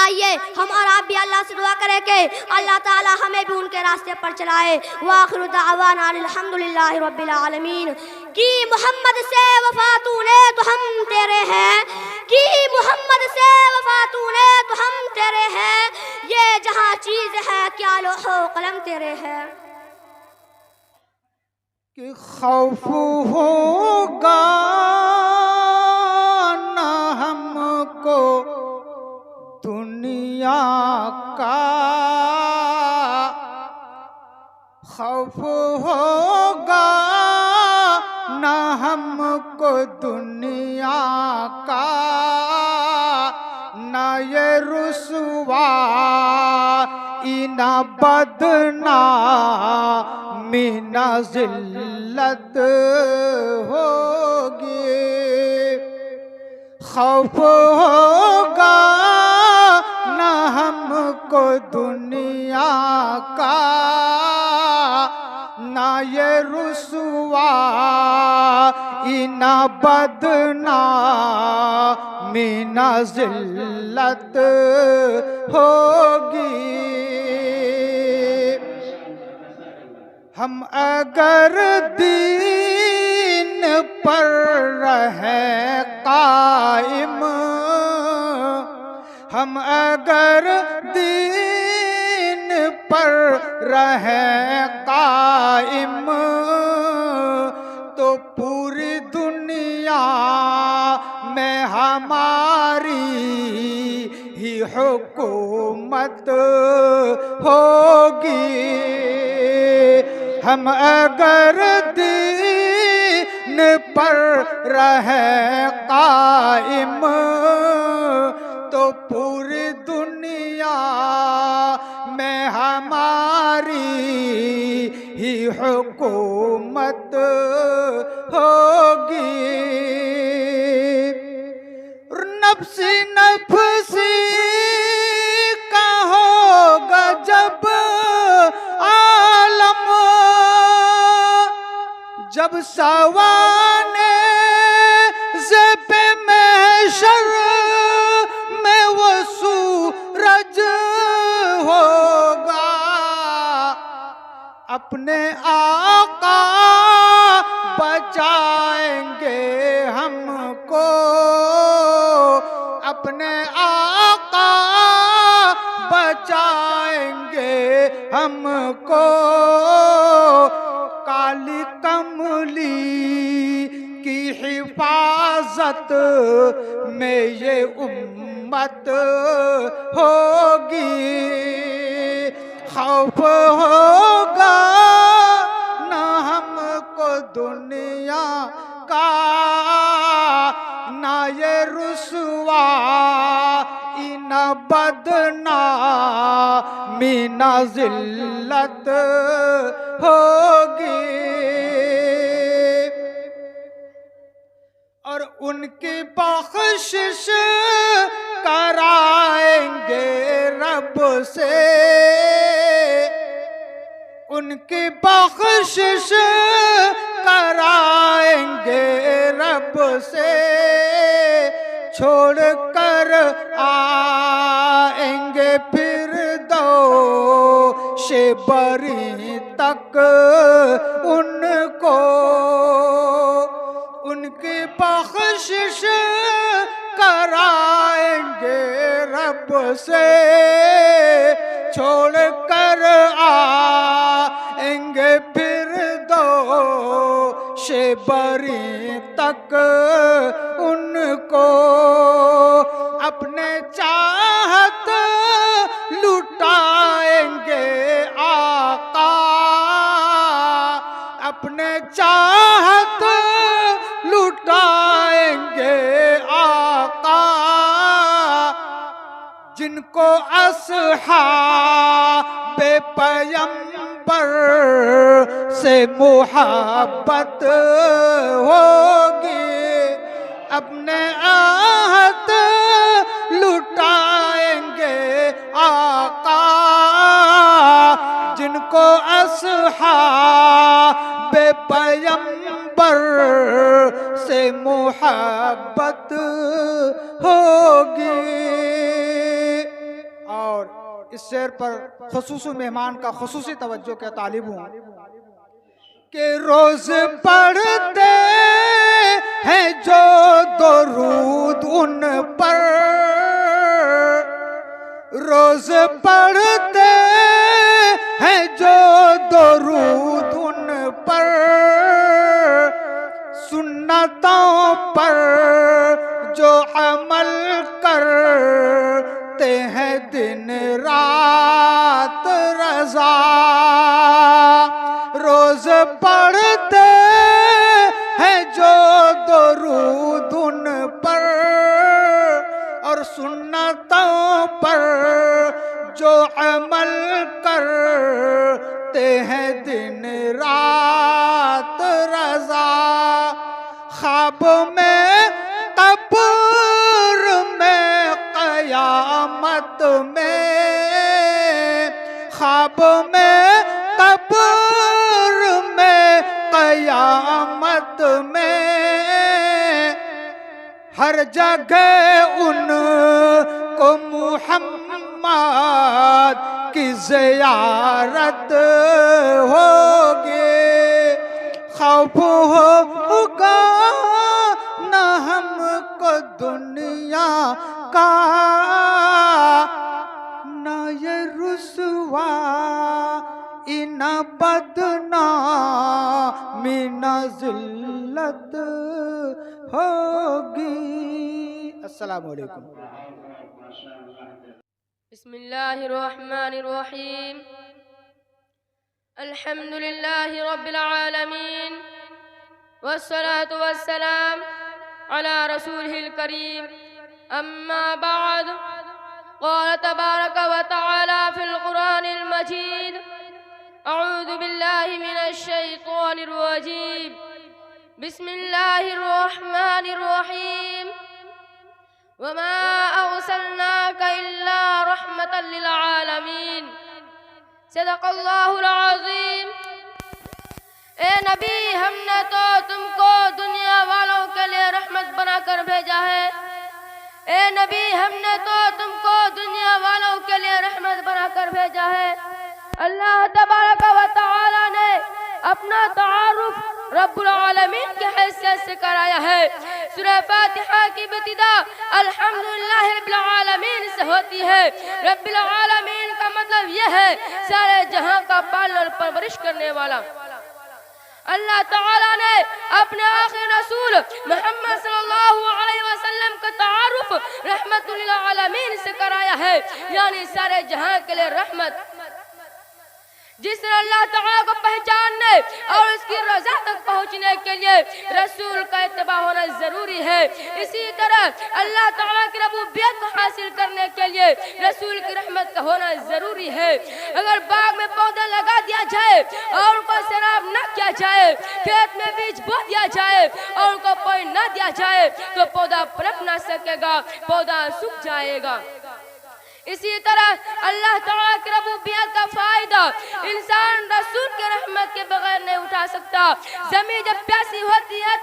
آئیے ہم اور آپ بھی اللہ سے دعا کریں کہ اللہ تعالی ہمیں بھی ان کے راستے پر چلائے۔ وآخر دعوانا الحمدللہ رب العالمین۔ کی محمد سے وفا تو نے تو ہم تیرے ہیں، کی محمد سے وفا تو نے تو ہم تیرے ہیں، یہ جہاں چیز ہے کیا لوح و قلم تیرے ہیں۔ کہ خوف ہوگا نہ ہم کو دنیا کا، خوف ہوگا نہ ہم کو دنیا کا، نہ یہ رسوائی نہ بدنامی نہ ذلت ہوگی۔ خوف ہوگا نہ ہم کو دنیا کا، نہ یہ رسوائی نہ بدنامی نہ ذلت ہوگی۔ ہم اگر دین پر رہیں قائم، ہم اگر دین پر رہیں قائم، تو پوری دنیا میں ہماری ہی حکومت ہوگی۔ ہم اگر دین پر رہیں قائم، تو پوری دنیا میں ہماری ہی حکومت ہوگی۔ نفسی نفسی کا ہوگا جب عالم، جب سوانے زیب محشر میں وہ سورج ہوگا، اپنے آقا بچائیں گے ہم کو، اپنے آقا بچائیں گے ہم کو، کالی کملی کی حفاظت میں یہ امت ہوگی، خوف ہوگا نہ ہم کو دنیا کا، نہ یہ رسوائی نہ بدنامی نہ ذلت ہوگی، اور ان کی بخشش کرائیں گے رب سے، ان کی بخشش کرائیں گے رب سے، چھوڑ کر آئیں گے پھر دوش بری تک ان کو، ان کی بخشش کرائیں گے رب سے، چھوڑ کر آئیں گے پھر دوش بری تک ان کو، اپنے چاہت لٹائیں گے آقا، اپنے چاہت لٹائیں گے آقا، جن کو اصحاب پیغمبر سے محبت ہوگی، اپنے عہد لٹائیں گے آقا، جن کو اصحاب پیغمبر سے محبت ہوگی۔ اور اس شعر پر خصوصی مہمان کا خصوصی توجہ کا طالب ہوں کہ روز پڑھتے ہیں جو درود ان پر، روز پڑھتے ہیں جو درود ان پر، سنتوں پر جو عمل کرتے ہیں دن رات رضا، روز پڑھتے ہیں جو درود ان پر، اور سنتوں پر جو عمل کرتے ہیں دن رات رضا، خواب میں قبر میں قیامت میں، خواب میں قبر میں قیامت میں، ہر جگہ ان کو محمد کی زیارت ہوگی، خوف ہوگا نہ ہم کو دنیا کا، نہ یہ رسوائی نہ بدنامی نہ ذلت ہوگی۔ السلام علیکم۔ بسم الله الرحمن الرحيم، الحمد لله رب العالمين، والصلاة والسلام على رسوله الكريم، أما بعد، قال تبارك وتعالى في القرآن المجيد: أعوذ بالله من الشيطان الرجيم، بسم الله الرحمن الرحيم، وما أرسلناك إلا رحمة للعالمين، صدق اللہ العظیم۔ اے نبی، ہم نے تو تم کو دنیا والوں کے لیے رحمت بنا کر بھیجا ہے، اے نبی، ہم نے تو تم کو دنیا والوں کے لیے رحمت بنا کر بھیجا ہے۔ اللہ تبارک و تعالی نے اپنا تعارف رب العالمین کی حیثیت سے کرایا ہے۔ سورہ فاتحہ کی ابتدا الحمدللہ رب العالمین سے ہوتی ہے۔ رب العالمین کا مطلب یہ ہے سارے جہاں کا پالن اور پرورش کرنے والا۔ اللہ تعالیٰ نے اپنے آخری رسول محمد صلی اللہ علیہ وسلم کا تعارف رحمت للعالمین سے کرایا ہے، یعنی سارے جہاں کے لئے رحمت۔ جس طرح اللہ تعالیٰ کو پہچاننے اور اس کی رضا تک پہنچنے کے لیے رسول کا اتباع ہونا ضروری ہے، اسی طرح اللہ تعالیٰ کی ربوبیت کو حاصل کرنے کے لیے رسول کی رحمت کا ہونا ضروری ہے۔ اگر باغ میں پودے لگا دیا جائے اور ان کو سیراب نہ کیا جائے، کھیت میں بیج بو دیا جائے اور ان کو پانی نہ دیا جائے تو پودا پنپ نہ سکے گا، پودا سوکھ جائے گا۔ اسی طرح اللہ تعالیٰ کی ربوبیت کا فائدہ انسان رسول کی رحمت کے بغیر نہیں اٹھا سکتا۔ زمین جب پیاسی ہوتی ہے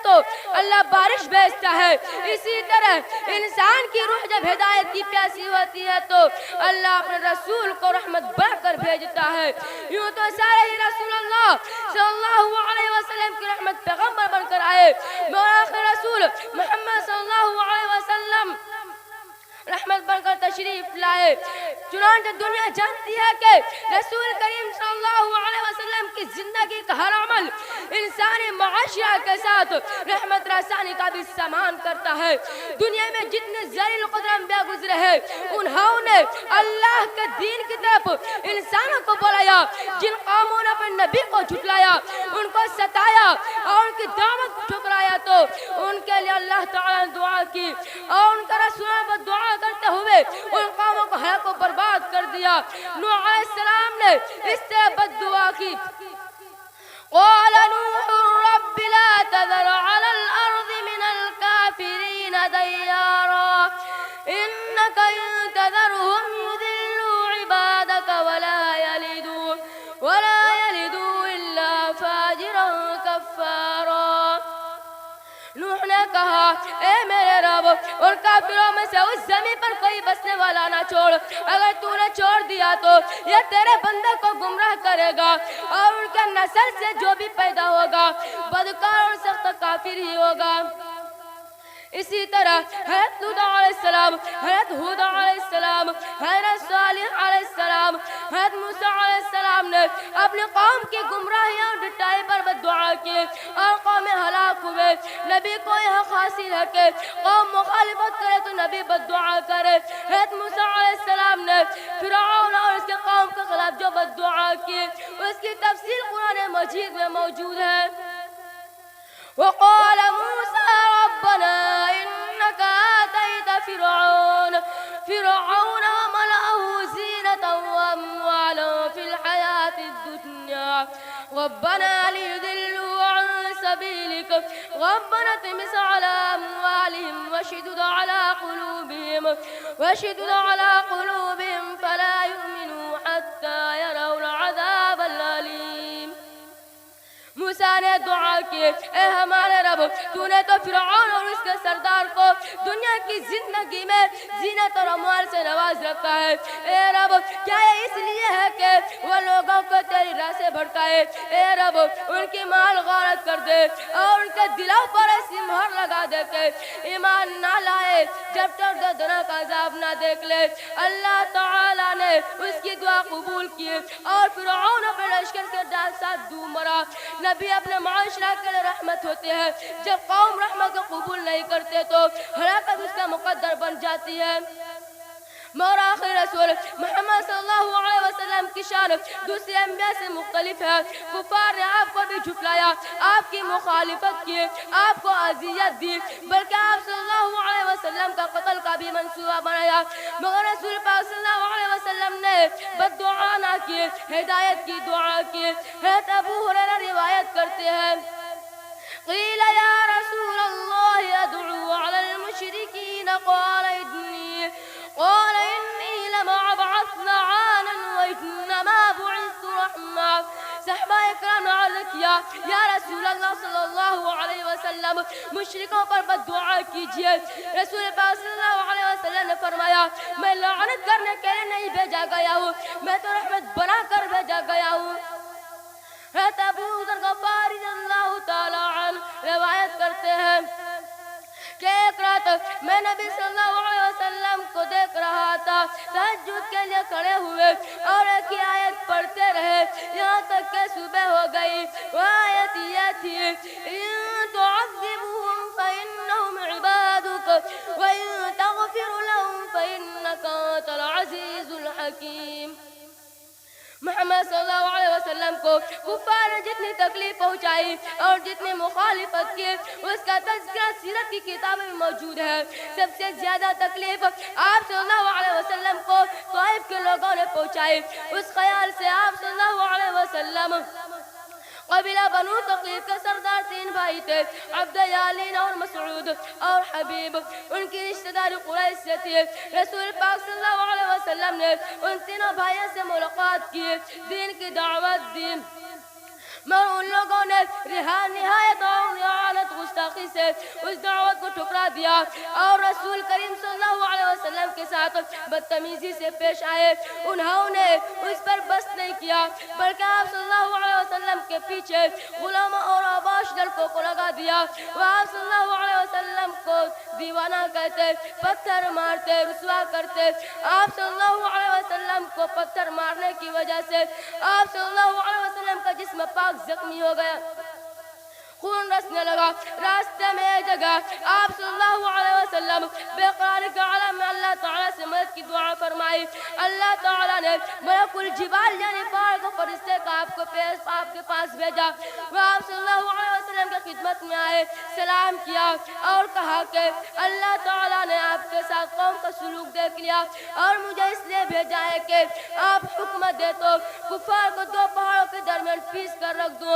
تو اللہ بارش بھیجتا ہے، اسی طرح انسان کی روح جب ہدایت کی پیاسی ہوتی ہے تو اللہ اپنے رسول کو رحمت بنا کر بھیجتا ہے۔ یوں تو سارے ہی رسول اللہ صلی اللہ علیہ وسلم کی رحمت پیغمبر بن کر آئے، مگر آخری رسول محمد صلی اللہ علیہ وسلم رحمت بن کر تشریف لائے۔ چنانچہ دنیا جانتی ہے کہ رسول کریم صلی اللہ علیہ وسلم کی زندگی کا ہر عمل انسانی معاشرہ کے ساتھ رحمت رسانی کا بھی سامان کرتا ہے۔ دنیا میں جتنے ذلیل القدر انبیاء گزرے ہیں انہوں نے اللہ کے دین کی طرف انسانوں کو بلایا۔ جن قوموں نے اپنے نبی کو جھٹلایا، ان کو ستایا اور ان کی دعوت کو ٹھکرایا تو ان کے لیے اللہ تعالیٰ نے دعا کی اور ان کا رسولوں پر دعا کرتے ہوئے ان قوموں کو ہلاک و برباد کر دیا۔ نوح علیہ السلام نے اس طرح بد دعا کی، قال نوح رب لا تذر على الأرض من الكافرين ديارا إنك إن تذرهم يضلوا عبادك ولا يلدوا إلا فاجرا كفارا۔ نوح نے کہا اے میرے رب، اور کافروں میں سے اس زمین پر کوئی بسنے والا نہ چھوڑ، اگر تو نے چھوڑ دیا تو یہ تیرے بندے کو گمراہ کرے گا اور ان کے نسل سے جو بھی پیدا ہوگا بدکار اور سخت کافر ہی ہوگا۔ اسی طرح حضرت لوط علیہ السلام، حضرت ہود علیہ السلام، حضرت صالح علیہ السلام، حضرت موسیٰ علیہ السلام نے اپنی قوم کی گمراہیاں اور ڈٹائی پر بد دعا کی اور قوم ہلاک ہوئے۔ نبی کو یہ حق حاصل ہے کہ قوم مخالفت کرے تو نبی بد دعا کرے۔ حضرت موسیٰ علیہ السلام نے فرعون اور اس کے قوم کے خلاف جو بد دعا کی اس کی تفصیل قرآن مجید میں موجود ہے۔ وقال موسى ربنا إنك آتيت فرعون وملأه زينة وأموالا في الحياة الدنيا ربنا ليضلوا عن سبيلك ربنا اطمس على أموالهم واشدد على قلوبهم فلا يؤمنوا حتى يروا العذاب الأليم۔ موسیٰ نے دعا کی، اے ہمارے رب، تو نے تو فرعون اور اس کے سردار کو دنیا کی زندگی میں زینت اور اموال سے نواز رکھا ہے۔ اے رب، کیا یہ اس لیے ہے کہ وہ لوگوں کو تیری راہ سے بھٹکائے؟ اے رب، ان کی مال غارت کر دے اور ان کے دلوں پر ایسی مہر لگا دے کہ ایمان نہ لائے جب تک دردناک عذاب نہ دیکھ لے۔ اللہ تعالیٰ نے اس کی دعا قبول کی اور فرعون اپنے لشکر کے ساتھ ڈوب مرا۔ نبی اپنے معاشرہ کے لیے رحمت ہوتے ہیں، جب قوم رحمت کو قبول نہیں کرتے تو ہلاکت اس کا مقدر بن جاتی ہے۔ مگر آخری رسول محمد صلی اللہ علیہ وسلم کی شان دوسرے انبیاء سے مختلف ہے۔ کفار نے آپ کو بھی جھٹلایا، آپ کی مخالفت کی، آپ کو اذیت دی، بلکہ آپ صلی اللہ علیہ وسلم کا قتل کا بھی منصوبہ بنایا، مگر رسول پاک صلی اللہ علیہ وسلم نے بد دعا نہ کی، ہدایت کی دعا کی۔ حضرت ابو ہریرہ روایت کرتے ہیں، قیل یا رسول اللہ ادعو علی المشرکین قال إني لم أبعث لعانا وإنما بعثت رحمة۔ صحابہ اکرام نے عرض کیا، یا رسول اللہ صلی اللہ علیہ وسلم مشرکوں پر بد دعا کیجئے۔ رسول پاک صلی اللہ علیہ وسلم نے فرمایا، میں لعنت کرنے کے لیے نہیں بھیجا گیا ہوں، میں تو رحمت بنا کر ایک میں نبی صلی اللہ علیہ وسلم کو دیکھ رہا تھا تہجد کے لیے کھڑے ہوئے اور ایک ہی آیت پڑھتے رہے یہاں تک کہ صبح ہو گئی. وہ آیت یہ تھی ان تعذبهم فإنهم عبادك وإن تغفر لهم فإنك أنت العزيز الحكيم. محمد صلی اللہ علیہ وسلم کو کفار نے جتنی تکلیف پہنچائی اور جتنی مخالفت کی اس کا تذکرہ سیرت کی کتابیں میں موجود ہے. سب سے زیادہ تکلیف آپ صلی اللہ علیہ وسلم کو طائف کے لوگوں نے پہنچائی. اس خیال سے آپ صلی اللہ علیہ وسلم قبیلہ بنو ثقیف کے سردار 3 بھائی تھے عبد یالین اور مسعود اور حبیب. ان کی رشتہ داری قریش سے تھی. رسول پاک صلی اللہ علیہ وسلم نے ان تینوں بھائیوں سے ملاقات کی, دین کی دعوت دی مگر ان لوگوں نے نہایت اور اعانت گستاخی سے اس دعوت کو ٹھکرا دیا اور رسول کریم صلی اللہ علیہ وسلم کے ساتھ بدتمیزی سے پیش آئے. انہوں نے اس پر بس نہیں کیا بلکہ آپ صلی اللہ علیہ وسلم کے پیچھے غلاموں اور آباش لڑکوں کو لگا دیا. وہ آپ صلی اللہ علیہ وسلم کو دیوانہ کہتے, پتھر مارتے, رسوا کرتے. آپ صلی اللہ علیہ وسلم کو پتھر مارنے کی وجہ سے آپ صلی اللہ علیہ وسلم کا جسم پاک زخمی ہو گیا, خون رسنے لگا. راستے میں ایک جگہ آپ صلی اللہ علیہ وسلم بے قرار کے عالم میں اللہ تعالیٰ سے مدد کی دعا فرمائی. اللہ تعالیٰ نے ملک الجبال یعنی پہاڑ کو فرشتے کا آپ کے پاس بھیجا. وہ آپ صلی اللہ علیہ وسلم کی خدمت میں آئے, سلام کیا اور کہا کہ اللہ تعالیٰ نے آپ کے ساتھ قوم کا سلوک دیکھ لیا اور مجھے اس لیے بھیجا ہے کہ آپ حکم دے تو کفار کو 2 پہاڑوں کے درمیان پیس کر رکھ دو.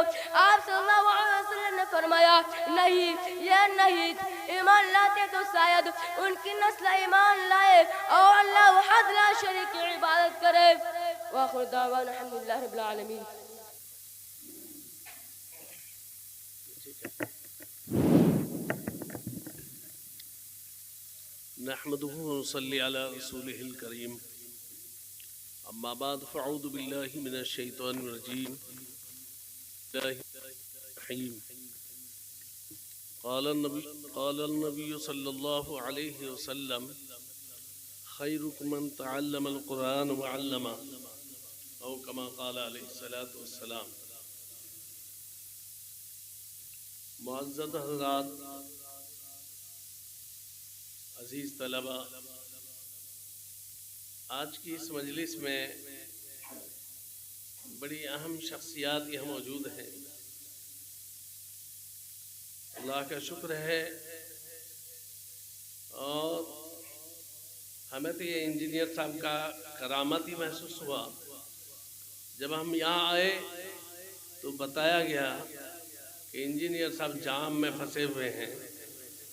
آپ صلی اللہ علیہ وسلم نے فرمایا نہیں, یہ نہیں, ایمان لاتے تو شاید ان کی نسل ایمان لائے اور اللہ وحد لا شریک کی عبادت کرے. وآخر دعوانا الحمدللہ رب العالمین. نحمده ونصلي على رسوله الكريم. اما بعد فاعوذ بالله من الشيطان الرجيم. قال النبي صلى الله عليه وسلم خيركم من تعلم القرآن وعلمه او كما قال عليه الصلاة والسلام. معزز حضرات, عزیز طلبہ, آج کی اس مجلس میں بڑی اہم شخصیات یہاں موجود ہیں. اللہ کا شکر ہے اور ہمیں تو یہ انجینئر صاحب کا کرامت ہی محسوس ہوا. جب ہم یہاں آئے تو بتایا گیا کہ انجینئر صاحب جام میں پھنسے ہوئے ہیں,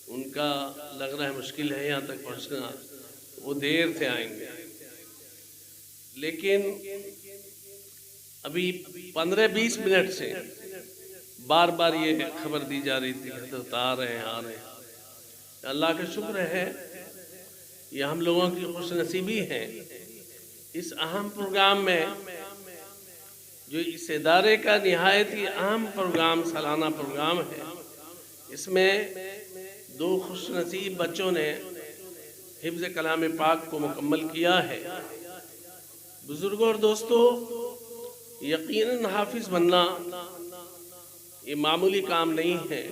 ان کا لگ رہا ہے مشکل ہے یہاں تک پہنچنا, وہ دیر سے آئیں گے. لیکن ابھی 15-20 منٹ سے بار بار یہ خبر دی جا رہی تھی حضرت آ رہے ہیں. اللہ کا شکر ہے, یہ ہم لوگوں کی خوش نصیبی ہے. اس اہم پروگرام میں جو اس ادارے کا نہایت ہی اہم پروگرام, سالانہ پروگرام ہے, اس میں 2 خوش نصیب بچوں نے حفظ کلام پاک کو مکمل کیا ہے. بزرگوں اور دوستو, یقیناً حافظ بننا یہ معمولی کام نہیں ہے.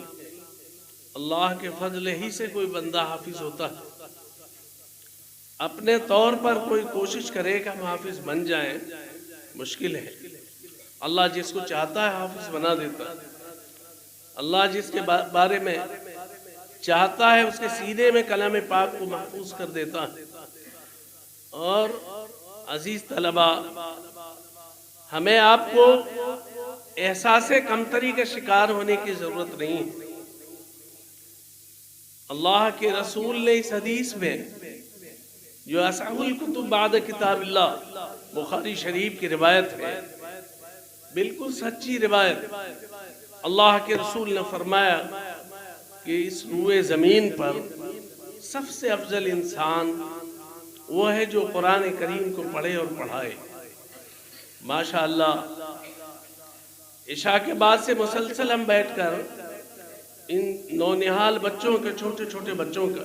اللہ کے فضل ہی سے کوئی بندہ حافظ ہوتا ہے. اپنے طور پر کوئی کوشش کرے کہ ہم حافظ بن جائیں, مشکل ہے. اللہ جس کو چاہتا ہے حافظ بنا دیتا ہے. اللہ جس کے بارے میں چاہتا ہے اس کے سینے میں کلام پاک کو محفوظ کر دیتا ہے. اور عزیز طلبہ, ہمیں آپ کو احساس کمتری کا شکار ہونے کی ضرورت نہیں ہے. اللہ کے رسول نے اس حدیث میں جو اصح الکتب بعد کتاب اللہ, بخاری شریف کی روایت ہے, بالکل سچی روایت. اللہ کے رسول نے فرمایا کہ اس روئے زمین پر سب سے افضل انسان وہ ہے جو قرآن کریم کو پڑھے اور پڑھائے. ماشاءاللہ, عشاء کے بعد سے مسلسل ہم بیٹھ کر ان نونہال بچوں کے, چھوٹے چھوٹے بچوں کا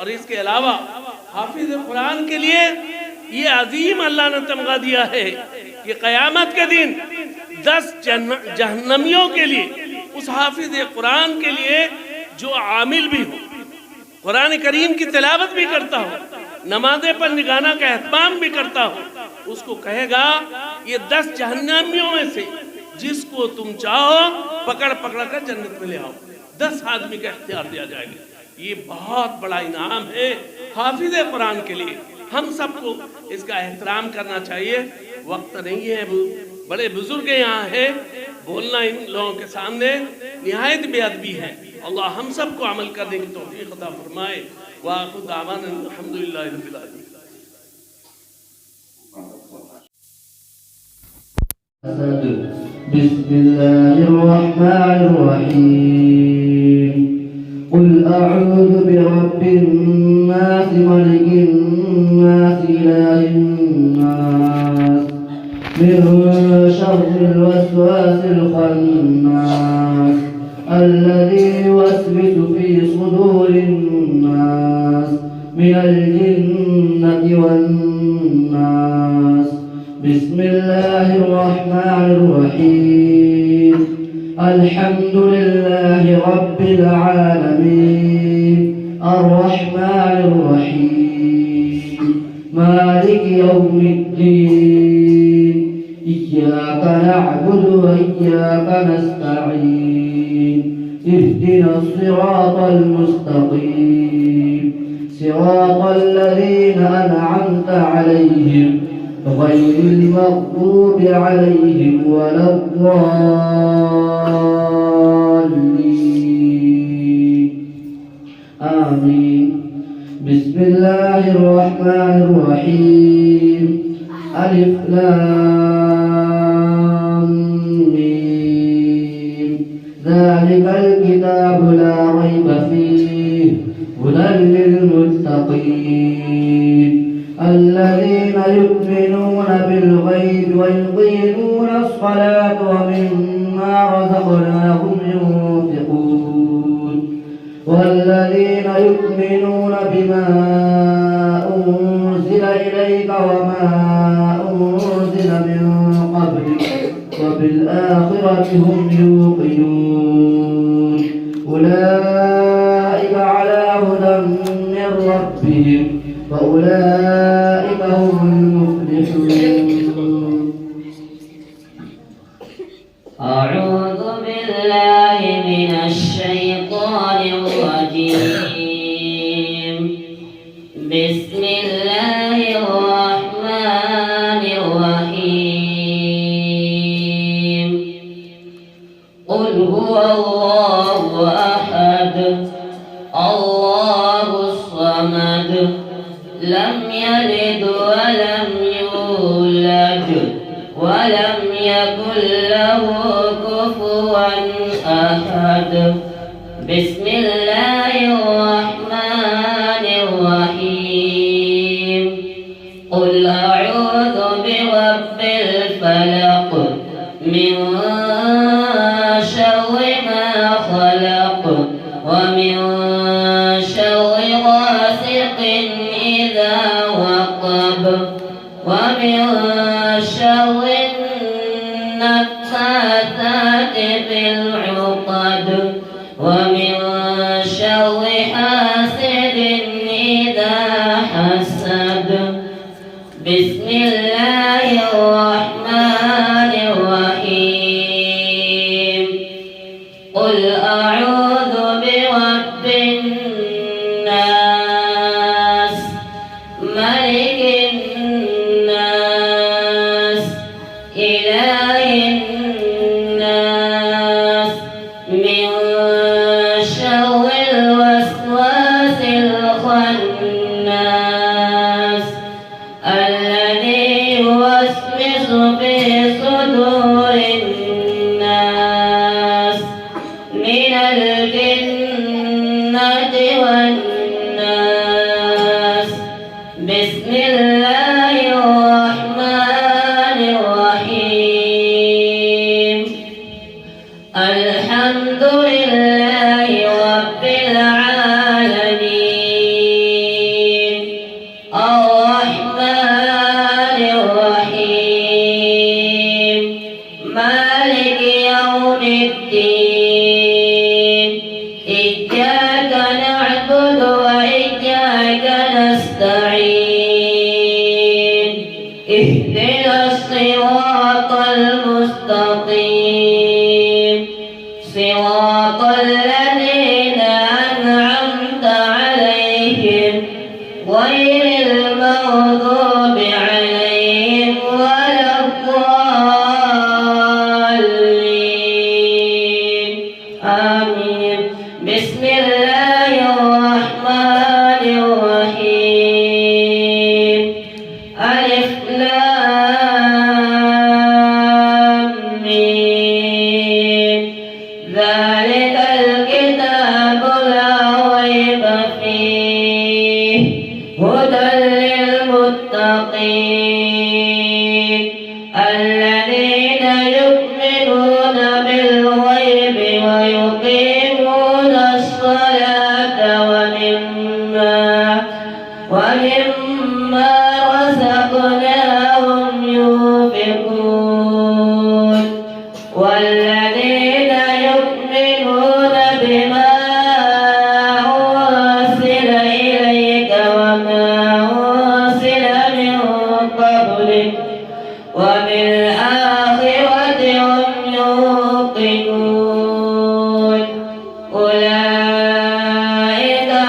اور اس کے علاوہ حافظ قرآن کے لیے یہ عظیم اللہ نے تمغہ دیا ہے کہ قیامت کے دن 10 جہنمیوں کے لیے اس حافظ قرآن کے لیے جو عامل بھی ہو، قرآن کریم کی تلاوت بھی کرتا ہو، نماز پر نگانا کا اہتمام بھی کرتا ہو، اس کو کہے گا یہ 10 جہنمیوں میں سے جس کو تم چاہو پکڑ کر جنت میں لے آؤ، 10 آدمی کا اختیار دیا جائے گا۔ یہ بہت بڑا انعام ہے حافظ قرآن کے لیے، ہم سب کو اس کا احترام کرنا چاہیے۔ وقت نہیں ہے، بڑے بزرگ یہاں ہیں، بولنا ان لوگوں کے سامنے نہایت بے ادبی ہے۔ اللہ ہم سب کو عمل کرنے کی توفیق عطا فرمائے۔ وآخر دعوانا الحمدللہ رب العالمین۔ بسم الله الرحمن الرحيم قل أعوذ برب الناس ملك الناس إله الناس من شر الوسواس الخناس الذي يوسوس في صدور الناس من الجنة والناس بسم الله الرحمن الرحيم الحمد لله رب العالمين الرحمن الرحيم مالك يوم الدين إياك نعبد وإياك نستعين اهدنا الصراط المستقيم صراط الذين أنعمت عليهم غير المغضوب عليهم ولا الضالين آمين بسم الله الرحمن الرحيم ألف لام ميم ذلك الكتاب لا ريب فيه هدى للمتقين الذين يؤمنون بالغيب ويقيمون الصلاة ومما رزقناهم ينفقون والذين يؤمنون بما أنزل إليك وما أنزل من قبلك وبالآخرة هم يوقنون أولئك على هدى من ربهم وأولئك هم المفلحون أعوذ بالله من الشيطان الرجيم بسم الله الرحمن الرحيم قل هو الله أحد الله الصمد لم يلد ولم يولد ولم يكن له كفوا أحد بسم الله الرحمن الرحيم قل أعوذ برب الفلق من شر ما خلق ومن شر غاسق إذا وقب ومن شر النفاثات في العقد ومن شر حاسد إذا حسد بسم الله الرحمن الرحيم قل أعوذ برب الناس ملك الناس إله الناس من شر الوسواس الخناس الذي يوسوس في صدور الناس من الجنة والناس بسم الله الرحمن الرحيم الحمد لله رب العالمين مالك يوم الدين إياك نعبد وإياك نستعين اهدنا الصراط المستقيم صراط الذين أنعمت عليهم غير المغضوب عليهم ولا الضالين آمين. بسم الله الرحمن الرحيم. ألف لام ميم. ذلك الكتاب لا ريب فيه هدى للمتقين الذين يؤمنون بالغيب ويقيمون الصلاة ومما رزقناهم ينفقون والذين يؤمنون بما أرسل إليك وما أرسل من قبلك وبالآخرة هم يوقنون أولئك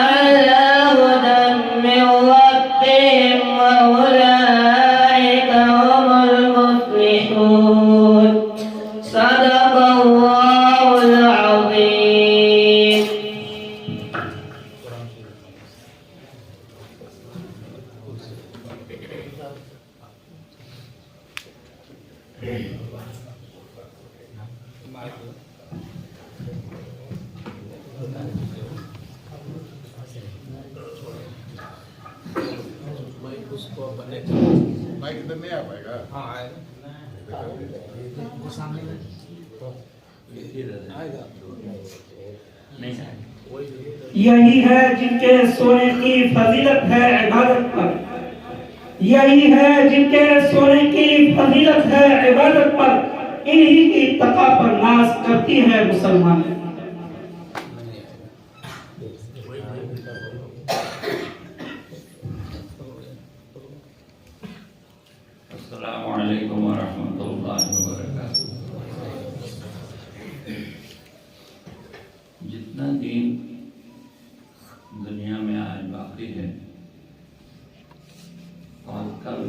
على هدى من ربهم وأولئك هم المفلحون. صدق الله العظيم. یہی ہے جن کے سونے کی فضیلت ہے عبادت پر. یہی ہے جن کے سونے کی فضیلت ہے عبادت پر. انہی کی تقوی پر ناز کرتی ہے مسلمان. السلام علیکم ورحمۃ اللہ وبرکاتہ. جتنا دین دنیا میں آج باقی ہے اور کل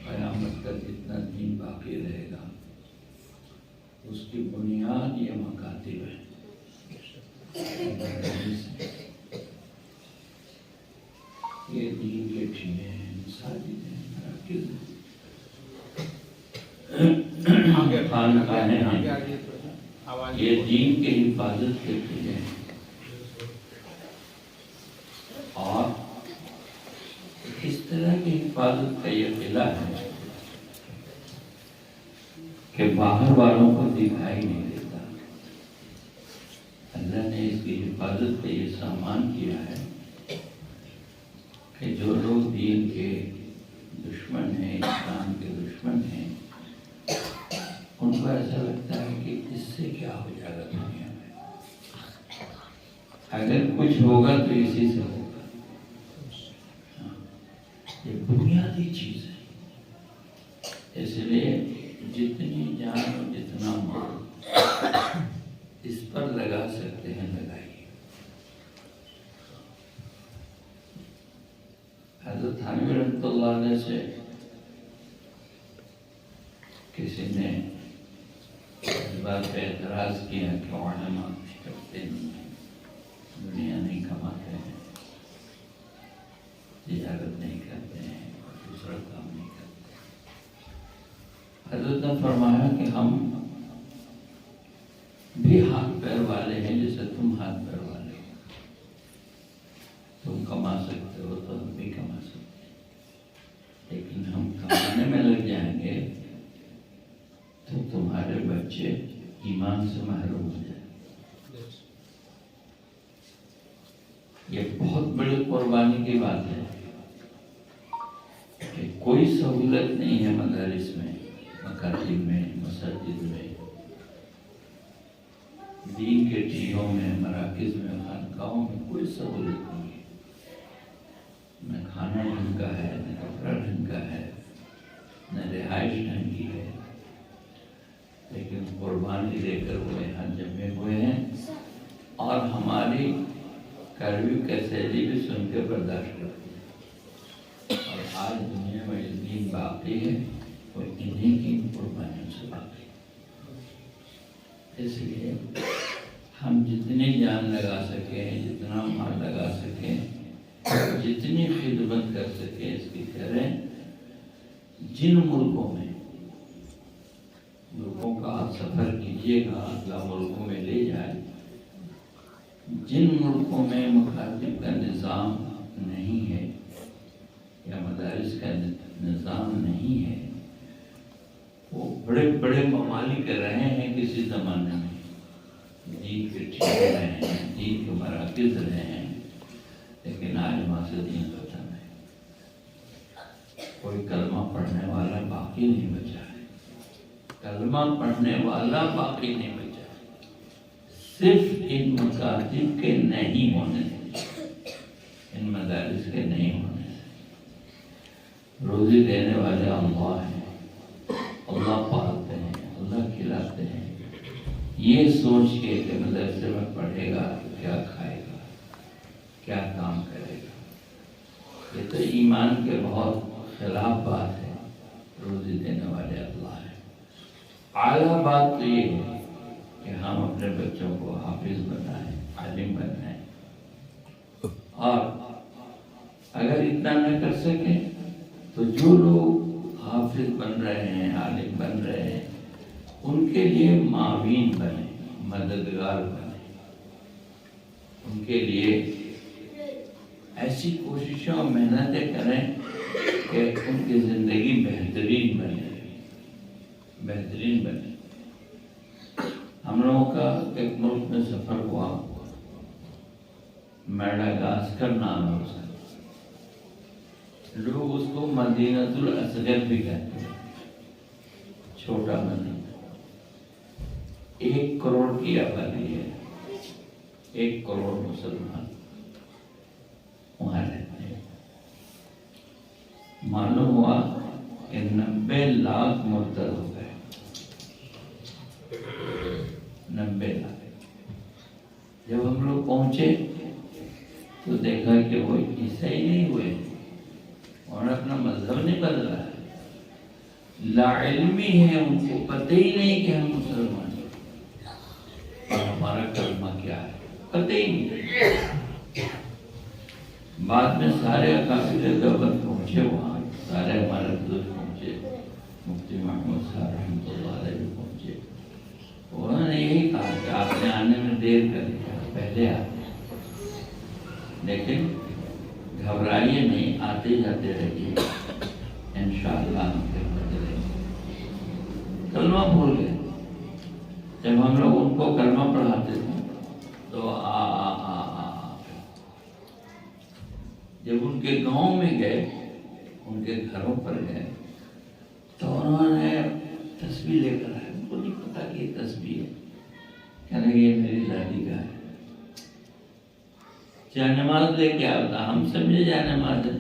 قیامت کا جتنا دین باقی رہے گا اس کی بنیاد یہ مکاتب ہے. یہ دین کے ٹھیلے ہیں، مساجد ہیں، مراکز ہیں، خانقاہیں ہیں. یہ دین کے حفاظت کے لیے ہیں اور اس طرح کی حفاظت کا یہ قلعہ ہے کہ باہر والوں کو دکھائی نہیں دیتا. اللہ نے اس کی حفاظت کا یہ سامان کیا ہے کہ جو لوگ دین کے دشمن ہیں، اسلام کے دشمن ہیں، ان کو ایسا لگتا ہے کہ اس سے کیا ہو جائے گا دنیا میں. اگر کچھ ہوگا تو اسی سے ہوگا. یہ بنیادی چیز ہے. اس لیے جتنی جان اور جتنا مال اس پر لگا سکتے ہیں لگائیے. حضرت تھانوی رحمۃ اللہ علیہ سے کسی نے اس بات پہ اعتراض کیا کہ علماء کچھ کرتے نہیں ہیں، دنیا نہیں کماتے ہیں، تجارت نہیں کرتے ہیں، دوسرا کام نہیں کرتے. حضرت نے فرمایا کہ ہم بھی ہاتھ پیر والے ہیں جیسے تم ہاتھ پیر والے ہو. تم کما سکتے ہو تو ہم بھی کما سکتے ہیں، لیکن ہم کمانے میں لگ جائیں گے تو تمہارے بچے ایمان سے محروم ہو جائیں. یہ بہت بڑی قربانی کی بات ہے کہ کوئی سہولت نہیں ہے مدارس میں، مکاتب میں، مساجد میں، مراکز میں خانقاہوں میں کوئی سہولت نہیں ہے، نہ کھانا ڈھنگ کا ہے، نہ کپڑا ڈھنگ کا ہے، نہ رہائش ڈھنگ کی ہے، لیکن قربانی دے کر وہ یہاں جمے ہوئے ہیں اور ہماری کڑوی کسیلی بھی سن کے برداشت کرتی ہے، اور آج دنیا میں جو دین باقی ہے وہ انہیں کی قربانیوں سے باقی ہے۔ اس لیے ہم جتنی جان لگا سکیں، جتنا مال لگا سکیں، جتنی خدمت کر سکیں اس کی کریں۔ جن ملکوں کا آپ سفر کیجیے گا، اللہ ملکوں میں لے جائے، جن ملکوں میں مکاتب کا نظام نہیں ہے یا مدارس کا نظام نہیں ہے، وہ بڑے بڑے ممالک رہے ہیں کسی زمانے میں، دین کے ٹھیکے رہے ہیں، دین کے مراکز رہے ہیں، لیکن آج وہاں سے دین ختم ہے، کوئی کلمہ پڑھنے والا باقی نہیں بچا ہے، کلمہ پڑھنے والا باقی نہیں بچا ہے، صرف ان مکاتب کے نہیں ہونے سے، ان مدارس کے نہیں ہونے سے۔ روزی دینے والے اللہ ہیں، اللہ پالتے ہیں، اللہ کھلاتے ہیں، یہ سوچ کے کہ مدرسے میں پڑھے گا تو کیا کھائے گا، کیا کام کرے گا، یہ تو ایمان کے بہت خلاف بات ہے۔ روزی دینے والے اللہ ہیں۔ اعلیٰ بات تو یہ ہے کہ ہم اپنے بچوں کو حافظ بنائیں، عالم بنائیں، اور اگر اتنا نہ کر سکیں تو جو لوگ حافظ بن رہے ہیں، عالم بن رہے ہیں، ان کے لیے معاون بنیں، مددگار بنیں، ان کے لیے ایسی کوششیں اور محنتیں کریں کہ ان کی زندگی بہترین بنے، بہترین بنے۔ ہم لوگوں کا ایک ملک میں سفر ہوا، میڈاگاسکر نام ہے اس کا، لوگ اس کو مدینۃ الاصغر بھی کہتے ہیں، چھوٹا مدینہ۔ 1 کروڑ کی آبادی ہے، 1 کروڑ مسلمان وہاں رہتے ہیں۔ معلوم ہوا کہ 90 لاکھ مرتد ہو گئے، 90 لاکھ۔ جب ہم لوگ پہنچے تو دیکھا کہ وہ عیسائی نہیں ہوئے اور اپنا مذہب نہیں بدلا ہے، لا علمی ہے، ان کو پتہ ہی نہیں کہ ہم مسلمان ہیں اور ہمارا کلمہ کیا ہے، پتہ ہی نہیں۔ بعد میں سارے اکابر دیوبند پہنچے وہاں، سارے ہمارے بزرگ پہنچے، مفتی محمود صاحب رحمۃ اللہ علیہ بھی پہنچے، انہوں نے یہی کہا کہ آپ نے آنے میں دیر کر دیا، پہلے آتے، لیکن گھبرائیے نہیں، آتے جاتے رہیے، انشاءاللہ ہم پھر بدلیں گے۔ کلمہ بھول گئے، جب ہم لوگ ان کو کلمہ پڑھاتے تھے تو جب ان کے گاؤں میں گئے، ان کے گھروں پر گئے تو انہوں نے تسبیح لے کر آئے، ان کو نہیں پتا کہ یہ تسبیح ہے، کہنے لگے یہ میری دادی کا ہے۔ جائے نماز لے کے آتا، ہم سمجھے جائے نماز ہے،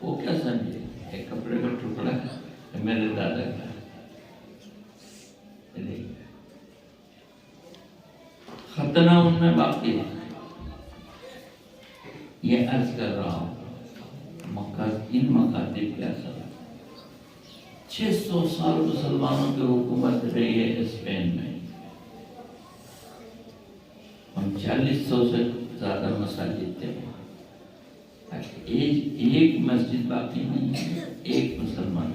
وہ کیا سمجھے ایک کپڑے کا ٹکڑا ہے میرے دادا کا ہے۔ ختنہ ان میں باقی ہے۔ یہ عرض کر رہا ہوں ان مکاتب کے اثر 600 سال مسلمانوں کی حکومت رہی ہے اسپین میں، 3900 سے زیادہ مساجد تھے، ایک مسجد باقی نہیں ہے، ایک مسلمان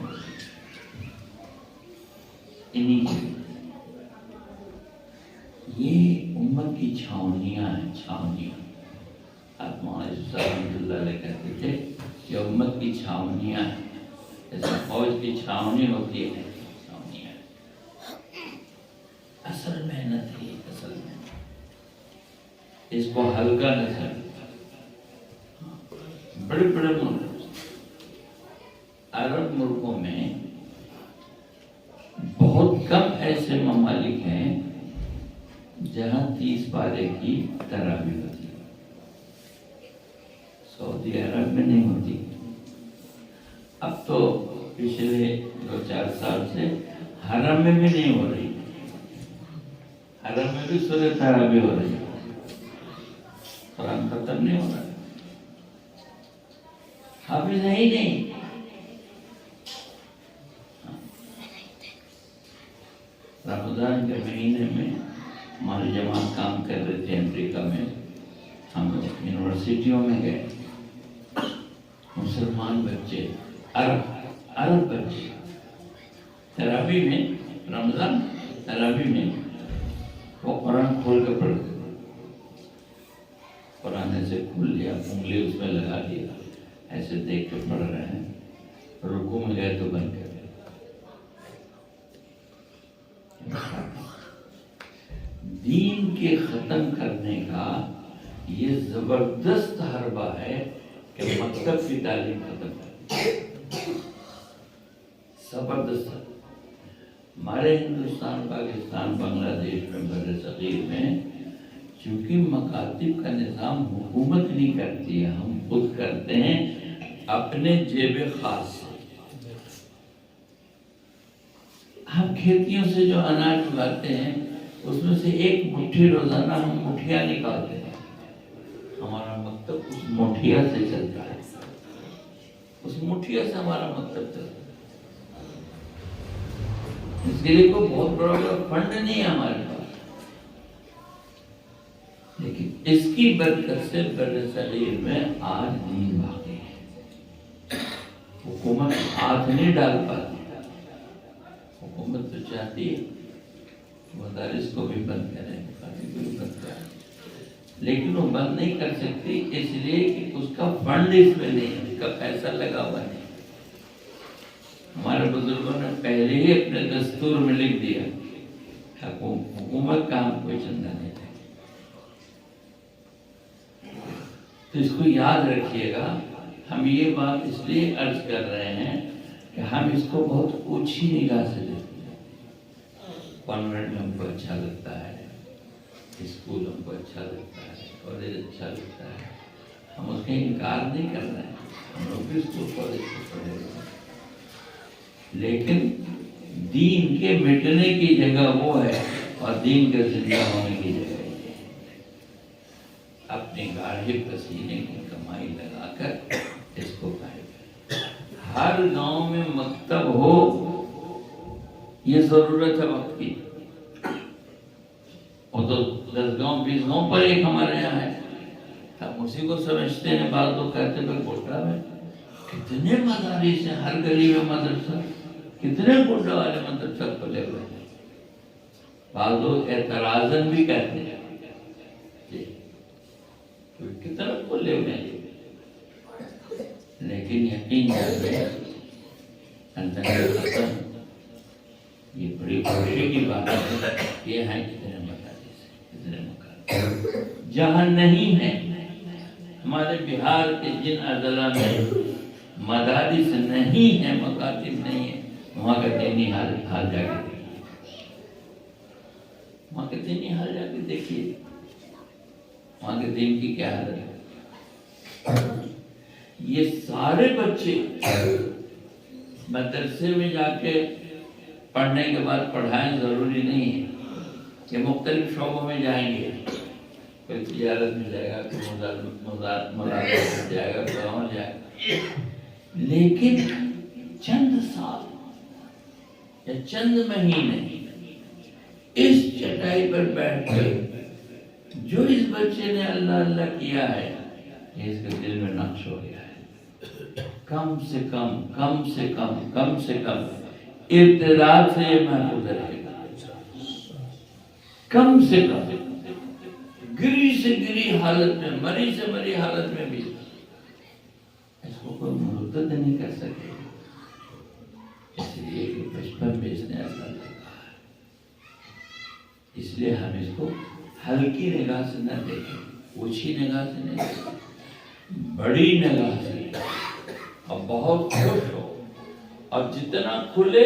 انہی کی۔ یہ امت کی چھاونیاں ہیں، چھاونیاں۔ آپ مولانا صاحب رحمۃ اللہ علیہ کہتے تھے کہ امت کی چھاونیاں ہیں، جیسے فوج کی چھاونی ہوتی ہے، چھاونیاں۔ اصل محنت ہے، اصل محنت، اس کو ہلکا نہ سمجھیں۔ بڑے بڑے ملک، عرب ملکوں میں بہت کم ایسے ممالک ہیں جہاں 30 پارے کی تراویح ہوتی ہے، سعودی عرب میں نہیں ہوتی۔ اب تو پچھلے 2-4 سال سے حرم میں بھی نہیں ہو رہی، حرم میں بھی سورہ تراویح ہو رہی ہے، قرآن ختم نہیں ہو رہا، حافظ ہے ہی نہیں۔ رمضان کے مہینے میں ہماری جماعت کام کر رہے تھے امریکہ میں، ہم یونیورسٹیوں میں گئے، مسلمان بچے، عرب بچے تراویح میں، رمضان تراویح میں وہ قرآن کھول کے پڑھتے، قرآن ایسے کھول لیا، انگلی اس میں لگا دیا، ایسے دیکھ کے پڑھ رہے ہیں، رکوع میں گئے تو بند کر گئے۔ دین کے ختم کرنے کا یہ زبردست حربہ ہے کہ مکتب کی تعلیم ختم کر، زبردست۔ ہمارے ہندوستان، پاکستان، بنگلہ دیش میں، بر صغیر میں چونکہ مکاتب کا نظام حکومت نہیں کرتی ہے، ہم خود کرتے ہیں اپنے جیب خاص سے۔ ہم کھیتیوں سے جو اناج اگاتے ہیں اس میں سے ایک مٹھی روزانہ ہم مٹھیاں نکالتے ہیں، ہمارا مکتب اس مٹھیا سے چلتا ہے، اس مٹھیا سے ہمارا مکتب چلتا ہے۔ اس کے لیے کوئی بہت بڑا فنڈ نہیں ہے ہمارے پاس، لیکن اس کی برکت سے بر صغیر میں آج دین باقی ہے۔ حکومت ہاتھ نہیں ڈال پاتی، حکومت تو چاہتی ہے مدارس کو بھی بند کریں، مکاتب کو بھی بند کریں، لیکن وہ بند نہیں کر سکتی اس لیے کہ اس کا فنڈ اس میں نہیں ہے، اس کا پیسہ لگا ہوا نہیں۔ ہمارے بزرگوں نے پہلے ہی اپنے دستور میں لکھ دیا حکومت کا ہم کوئی چندہ نہیں دے۔ تو اس کو یاد رکھیے گا، ہم یہ بات اس لیے عرض کر رہے ہیں کہ ہم اس کو بہت اونچی نگاہ سے دیکھتے ہیں۔ کانوینٹ ہم کو اچھا لگتا ہے، اسکول ہم کو اچھا لگتا ہے، کالج اچھا لگتا ہے، ہم اس کا انکار نہیں کر رہے ہیں، ہم لوگ بھی اسکول کالج کو پڑھے ہوئے ہیں، لیکن دین کے مٹنے کی جگہ وہ ہے اور دین کے زندہ ہونے کی جگہ یہ ہے۔ اپنی گاڑی پسینے کی کمائی لگا کر اس کو قائم کریں۔ ہر گاؤں میں مکتب ہو، یہ ضرورت ہے وقت کی۔ وہ تو 10 گاؤں 20 گاؤں پر ایک ہمارے یہاں ہے، ہم اسی کو سمجھتے ہیں۔ بعض لوگ کہتے ہیں کوٹا میں کتنے مدارس ہیں، ہر گلی میں مدرسہ، کتنے گنڈا والے مدرسہ کھلے ہوئے ہیں۔ بعض لوگ اعتراضاً بھی کہتے ہیں کتنا کھلے ہوئے ہیں، لیکن یقین جانے یہ بڑی خوشی کی بات ہے، یہ ہے کتنے مدارس، کتنے مکاتب جہاں نہیں ہے۔ ہمارے بہار کے جن اضلاع میں مدارس نہیں ہیں، مکاتب نہیں ہیں، وہاں کا دینی حال جا کے دیکھیے، وہاں کے دینی حال جا کے دیکھیے، وہاں کے دین کی کیا حالت ہے۔ یہ سارے بچے مدرسے میں جا کے پڑھنے کے بعد پڑھائیں ضروری نہیں ہے، کہ مختلف شعبوں میں جائیں گے، کوئی تجارت میں جائے گا، کوئی ملازمت میں جائے گا، کوئی اور جائے گا، لیکن چند سال یا چند مہینے اس چٹائی پر بیٹھ کر جو اس بچے نے اللہ اللہ کیا ہے، یہ اس کے دل میں نقش ہو گیا ہے۔ کم سے کم ارتداد سے یہ محفوظ رہے گا، کم سے کم گری سے گری حالت میں، مری سے مری حالت میں بھی اس کو کوئی مرتد نہیں کر سکے، اس لیے کہ بچپن میں اس نے اللہ کہا ہے۔ اس لیے ہم اس کو ہلکی نگاہ سے نہ دیکھیں، اونچی نگاہ سے نہیں دیکھیں، بڑی نگاہ سے اور بہت خوش ہو، اور جتنا کھلے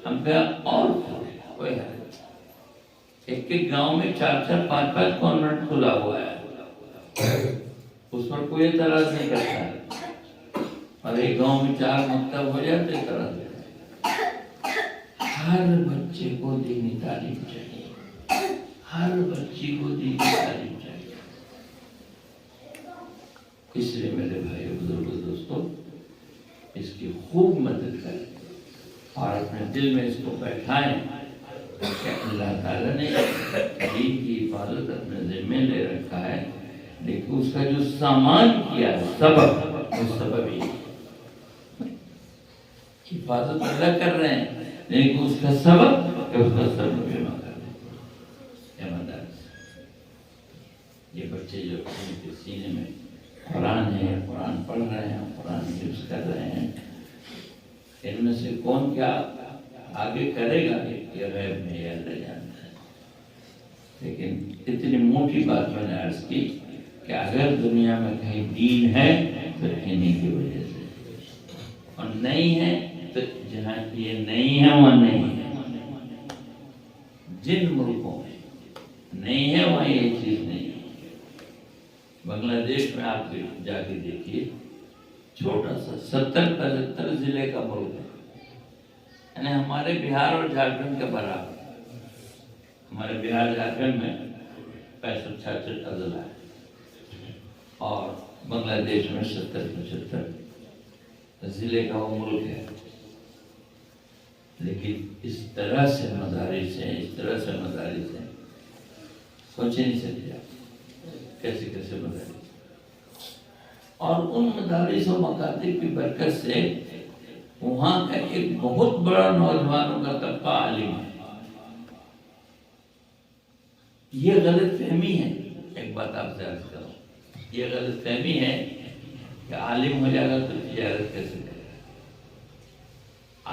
ہم کہا اور کھلے، کوئی حل ایک ایک گاؤں میں 4-4 5-5 کانوینٹ کھلا ہوا ہے، اس پر کوئی اعتراض نہیں کرتا ہے، اور ایک گاؤں میں 4 مکتب ہو جائے تو اعتراض ہے۔ ہر بچے کو دینی تعلیم چاہیے، ہر بچی کو دینی تعلیم چاہیے۔ اس لیے میرے بھائی بزرگ دوستوں، اس کی خوب مدد کریں اور اپنے دل میں اس کو بیٹھائیں کہ اللہ تعالیٰ نے دین کی حفاظت اپنے ذمہ لے رکھا ہے، لیکن اس کا جو سامان کیا ہے سبب، وہ سبب ہی حفاظت اللہ کر رہے ہیں، لیکن اس کا سبب بیمہ کر رہے ہیں۔ ایمانداری سے یہ بچے جو ان کے سینے میں قرآن ہے، قرآن پڑھ رہے ہیں، قرآن حفظ کر رہے ہیں، ان میں سے کون کیا آگے کرے گا یہ غیب میں یہ اللہ جانتا ہے۔ لیکن اتنی موٹی بات میں نے عرض کی کہ اگر دنیا میں کہیں دین ہے تو انہیں کی وجہ سے، اور نہیں ہے تو جہاں یہ نہیں ہے وہاں نہیں ہے۔ جن ملکوں میں نہیں ہے وہاں یہ چیز نہیں ہے۔ بنگلہ دیش میں آپ جا کے دیکھیے، چھوٹا سا 70-75 ضلع کا ملک ہے، یعنی ہمارے بہار اور جھارکھنڈ کے برابر۔ ہمارے بہار جھارکھنڈ میں 65-66 اضلاع ہے، اور بنگلہ دیش میں 70-75 ضلع کا وہ ملک ہے۔ لیکن اس طرح سے مدارس ہیں، اس طرح سے مدارس ہیں، سوچے نہیں سکتے آپ کیسے کیسے مدارس، اور ان مدارس و مکاتب کی برکت سے وہاں کا ایک بہت بڑا نوجوانوں کا طبقہ عالم ہے۔ یہ غلط فہمی ہے، ایک بات آپ سے عرض کروں، یہ غلط فہمی ہے کہ عالم ہو جائے گا تو تجارت کیسے کرے گا،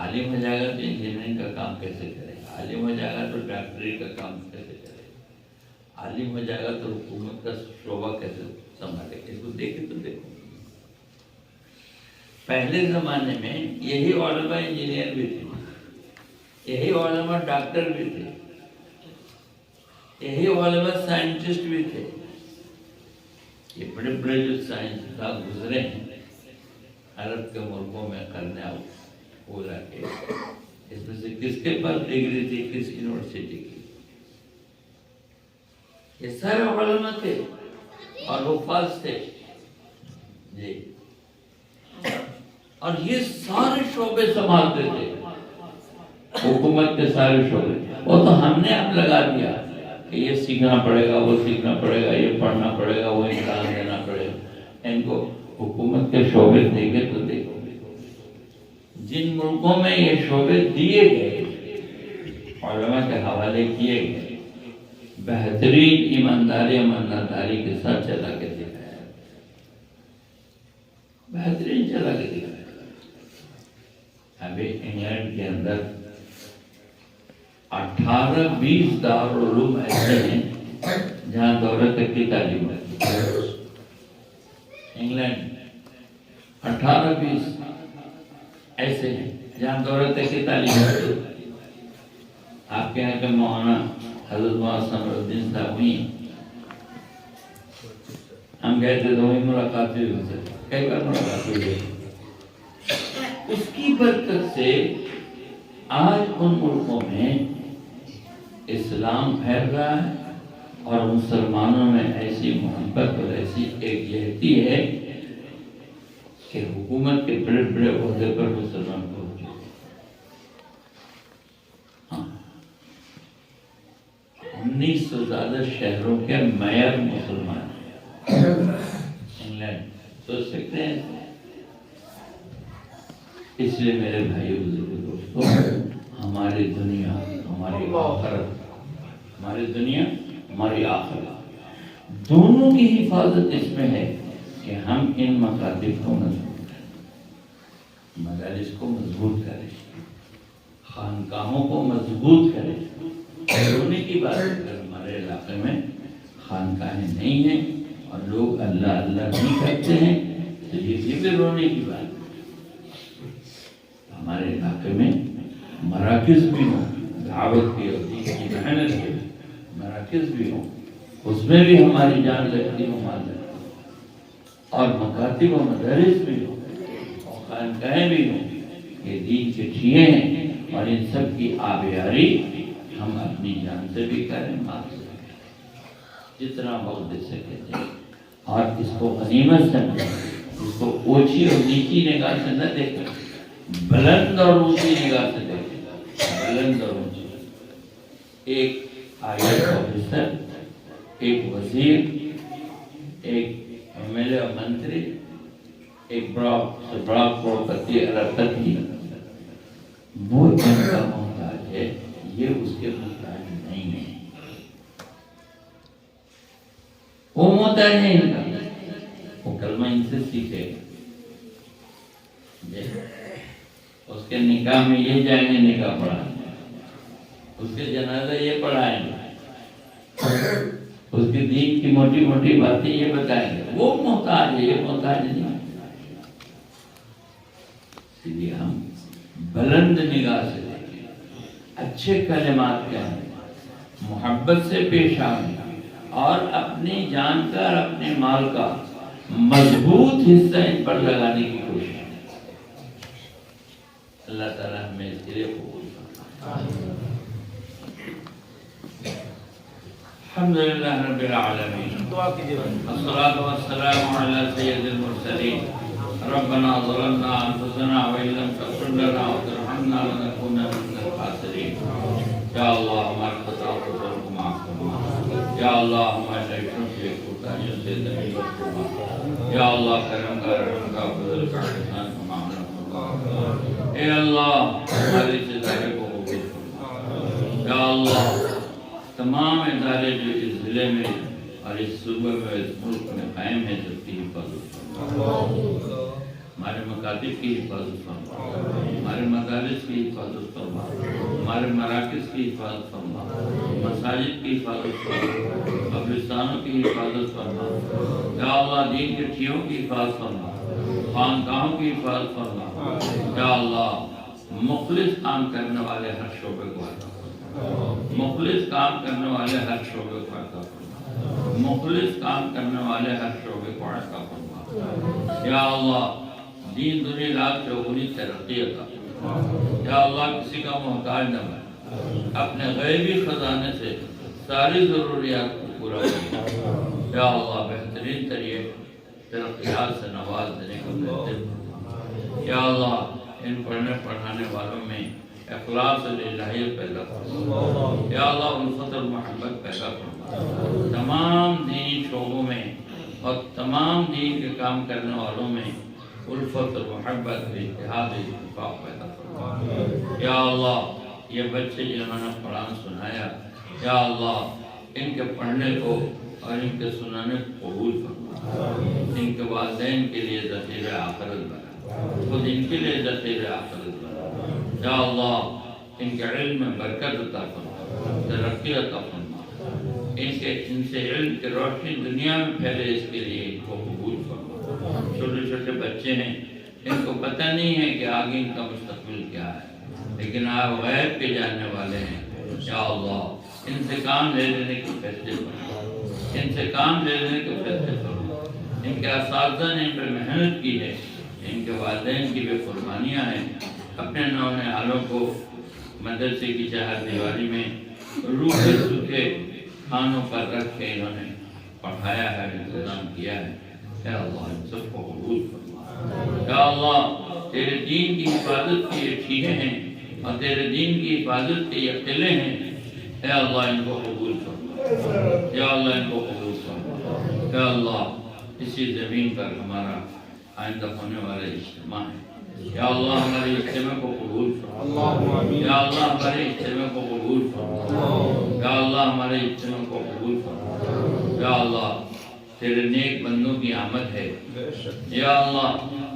عالم ہو جائے گا تو انجینئرنگ کا کام کیسے کرے گا، عالم ہو جائے گا تو ڈاکٹری کا کام کیسے کرے گا، عالم ہو جائے گا تو حکومت کا شعبہ کیسے سنبھالے گا۔ اس کو دیکھے تو دیکھو، پہلے زمانے میں یہی علماء انجینئر بھی تھے، یہی علماء ڈاکٹر بھی تھے، یہی علماء سائنٹسٹ بھی تھے۔ یہ بڑے بڑے جو سائنسداں گزرے ہیں عرب کے ملکوں میں کرنے پورا کے، اس میں سے کس کے پاس ڈگری تھی، کس یونیورسٹی کی، یہ سارے علماء تھے اور حفاظ تھے جی، اور یہ سارے شعبے سنبھالتے تھے، حکومت کے سارے شعبے۔ وہ تو ہم نے اب لگا دیا کہ یہ سیکھنا پڑے گا، وہ سیکھنا پڑے گا، یہ پڑھنا پڑے گا، وہ امتحان دینا پڑے گا۔ ان کو حکومت کے شعبے دیکھے تو دیکھو، جن ملکوں میں یہ شعبے دیے گئے، علماء کے حوالے کیے گئے، بہترین ایمانداری امانتداری کے ساتھ چلا کے دکھایا، بہترین چلا کے دکھایا۔ ابھی انگلینڈ کے اندر 18-20 دارالعلوم ایسے ہیں جہاں دورہ تک کی تعلیم ہوتی ہے۔ انگلینڈ 18-20 ایسے ہیں جہاں دورہ تک کی تعلیم ہوتی ہے۔ آپ کے یہاں کے مولانا حضرت مولانا ثمر الدین صاحب ہوئی، ہم گئے تھے تو وہی ملاقات ہوئی ان سے، کئی بار ملاقات ہوئی۔ اس کی برکت سے آج ان ملکوں میں اسلام پھیل رہا ہے، اور مسلمانوں میں ایسی محبت اور ایسی یکجہتی ہے کہ حکومت کے بڑے بڑے عہدے پر مسلمان پہنچ چکے ہیں۔ 1900 زیادہ شہروں کے میئر مسلمان ہیں انگلینڈ، سوچ سکتے ہیں۔ اس لیے میرے بھائی دوستوں، ہماری دنیا ہماری آخرت، ہماری دنیا ہماری آخرت دونوں کی حفاظت اس میں ہے کہ ہم ان مکاتب کو مضبوط کریں، مدارس کو مضبوط کریں، خانقاہوں کو مضبوط کریں۔ رونے کی بات اگر ہمارے علاقے میں خانقاہیں نہیں ہیں اور لوگ اللہ اللہ نہیں کرتے ہیں تو یہ بھی رونے کی بات ہے۔ ہمارے علاقے میں مراکز بھی ہوں، دعوت کی اور دین کی محنت کی مراکز بھی ہوں، اس میں بھی ہماری جان لگتی ہو مال لگتی، اور مکاتب و مدارس بھی ہوں اور خانقاہیں بھی ہوں، یہ دین کے ٹھیے ہیں، اور ان سب کی آبیاری ہم اپنی جان سے بھی کریں، مال سے بھی کریں، جتنا وقت دے سکے دیں، اور اس کو غنیمت سمجھیں، اس کو اونچی اور نیچی نگاہ سے نہ دیکھیں، بلند اور اونچی نگاہ سے دیکھیں، بلند اور اونچی۔ ایک آئی آفیسر، ایک وزیر، ایک ایم ایل اے اور منتری، ایک بڑا کروڑپتی اربپتی، وہ جن کا محتاج ہے، یہ اس کے محتاج نہیں ہے، وہ محتاج نہیں ان کا، وہ کلمہ ان سے سیکھے گا، اس کے نکاح میں یہ جائیں گے نکاح پڑھائیں گے، اس کے جنازہ یہ پڑھائیں گے، اس کے دین کی موٹی موٹی باتیں یہ بتائیں گے، وہ محتاج ہے، یہ محتاج نہیں ہے۔ اس لیے ہم بلند نگاہ سے دیکھیں، اچھے کلمات کیا ہیں، محبت سے پیش آئیں، اور اپنی جان کا اور اپنے مال کا مضبوط حصہ ان پر لگانے کی کوشش کریں۔ اللہ تعالیٰ ہمیں اس کے لیے قبول فرمائے۔ الحمدللہ رب العالمین، والصلاة والسلام علی سید المرسلین، ربنا ظلمنا انفسنا وإن لم تغفر لنا وترحمنا لنكونن من الخاسرین۔ یا اللہ ہمارے خطاؤں کو معاف فرما، یا اللہ ہمارے عیشوں کی کوتاہیوں سے درگزر فرما، یا اللہ کرم کا، رحم کا، فضل کا، احسان کا معاملہ فرما، اے اللہ ہمارے اس ادارے کو قبول فرما، یا اللہ تمام ادارے جو اس ضلع میں اور اس صوبے میں، اس ملک میں قائم ہیں، سب کی حفاظت فرما، ہمارے مکاتب کی حفاظت فرما، ہمارے مدارس کی حفاظت فرما، ہمارے مراکز کی حفاظت فرما، مساجد کی حفاظت فرما، قبرستانوں کی حفاظت فرما، یا اللہ دین کے ٹھیوں کی حفاظت فرما، خانقاہوں کی حفاظت فرما، یا اللہ مخلص کام کرنے والے ہر شعبے کو عطا فرما، مخلص کام کرنے والے ہر شعبے کو عطا فرما، مخلص کام کرنے والے ہر شعبے کو عطا فرما، یا اللہ دین دنیا لاکھ چوگنی ترقی عطا فرما، یا اللہ کسی کا محتاج نہ بنے، اپنے غیبی خزانے سے ساری ضروریات کو پورا کرے، یا اللہ بہترین طریقے ترقیات سے نواز دینے کا بہتر فرما، یا اللہ ان پڑھنے پڑھانے والوں میں اخلاص الہیت پیدا فرما، یا اللہ الفت اور محبت پیدا فرما، تمام دینی شعبوں میں اور تمام دین کے کام کرنے والوں میں الفت اور محبت، اتحاد، اتفاق پیدا فرما، یا اللہ یہ بچے جنہوں نے قرآن سنایا، یا اللہ ان کے پڑھنے کو اور ان کے سنانے کو قبول فرما، ان کے والدین کے لیے ذخیرہ آخرت بنا، خود ان کے لیے ذخیرہ آخرت بنا، یا اللہ ان کے علم میں برکت عطا فرما، ترقی عطا فرما، ان سے علم کی روشنی دنیا میں پھیلے، اس کے لیے ان کو قبول فرما۔ چھوٹے چھوٹے بچے ہیں، ان کو پتہ نہیں ہے کہ آگے ان کا مستقبل کیا ہے، لیکن آپ غیب کے جاننے والے ہیں، یا اللہ ان سے کام لے لینے کے فیصلے فرما، ان سے کام لے لینے کے فیصلے فرما، ان کے اساتذہ نے ان پر محنت کی ہے، ان کے والدین کی بے قربانیاں ہیں، اپنے نونہالوں کو مدرسے کی چہار دیواری میں روکھے سوکھے کھانوں پر رکھ کے انہوں نے پڑھایا ہے، انتظام کیا ہے، اے اللہ ان سب کو قبول فرما، یا اللہ تیرے دین کی حفاظت کے یہ ٹھیکے ہیں اور تیرے دین کی حفاظت کے یہ قلعے ہیں، اے اللہ ان کو قبول فرما، یا اللہ ان کو قبول فرما، یا اللہ اسی زمین پر ہمارا آئندہ ہونے والا اجتماع ہے، یا اللہ ہمارے اجتماع کو قبول فرما، یا اللہ ہمارے اجتماع کو قبول فرما، یا اللہ ہمارے اجتماع کو قبول فرما، یا اللہ تیرے نیک بندوں کی آمد ہے، یا اللہ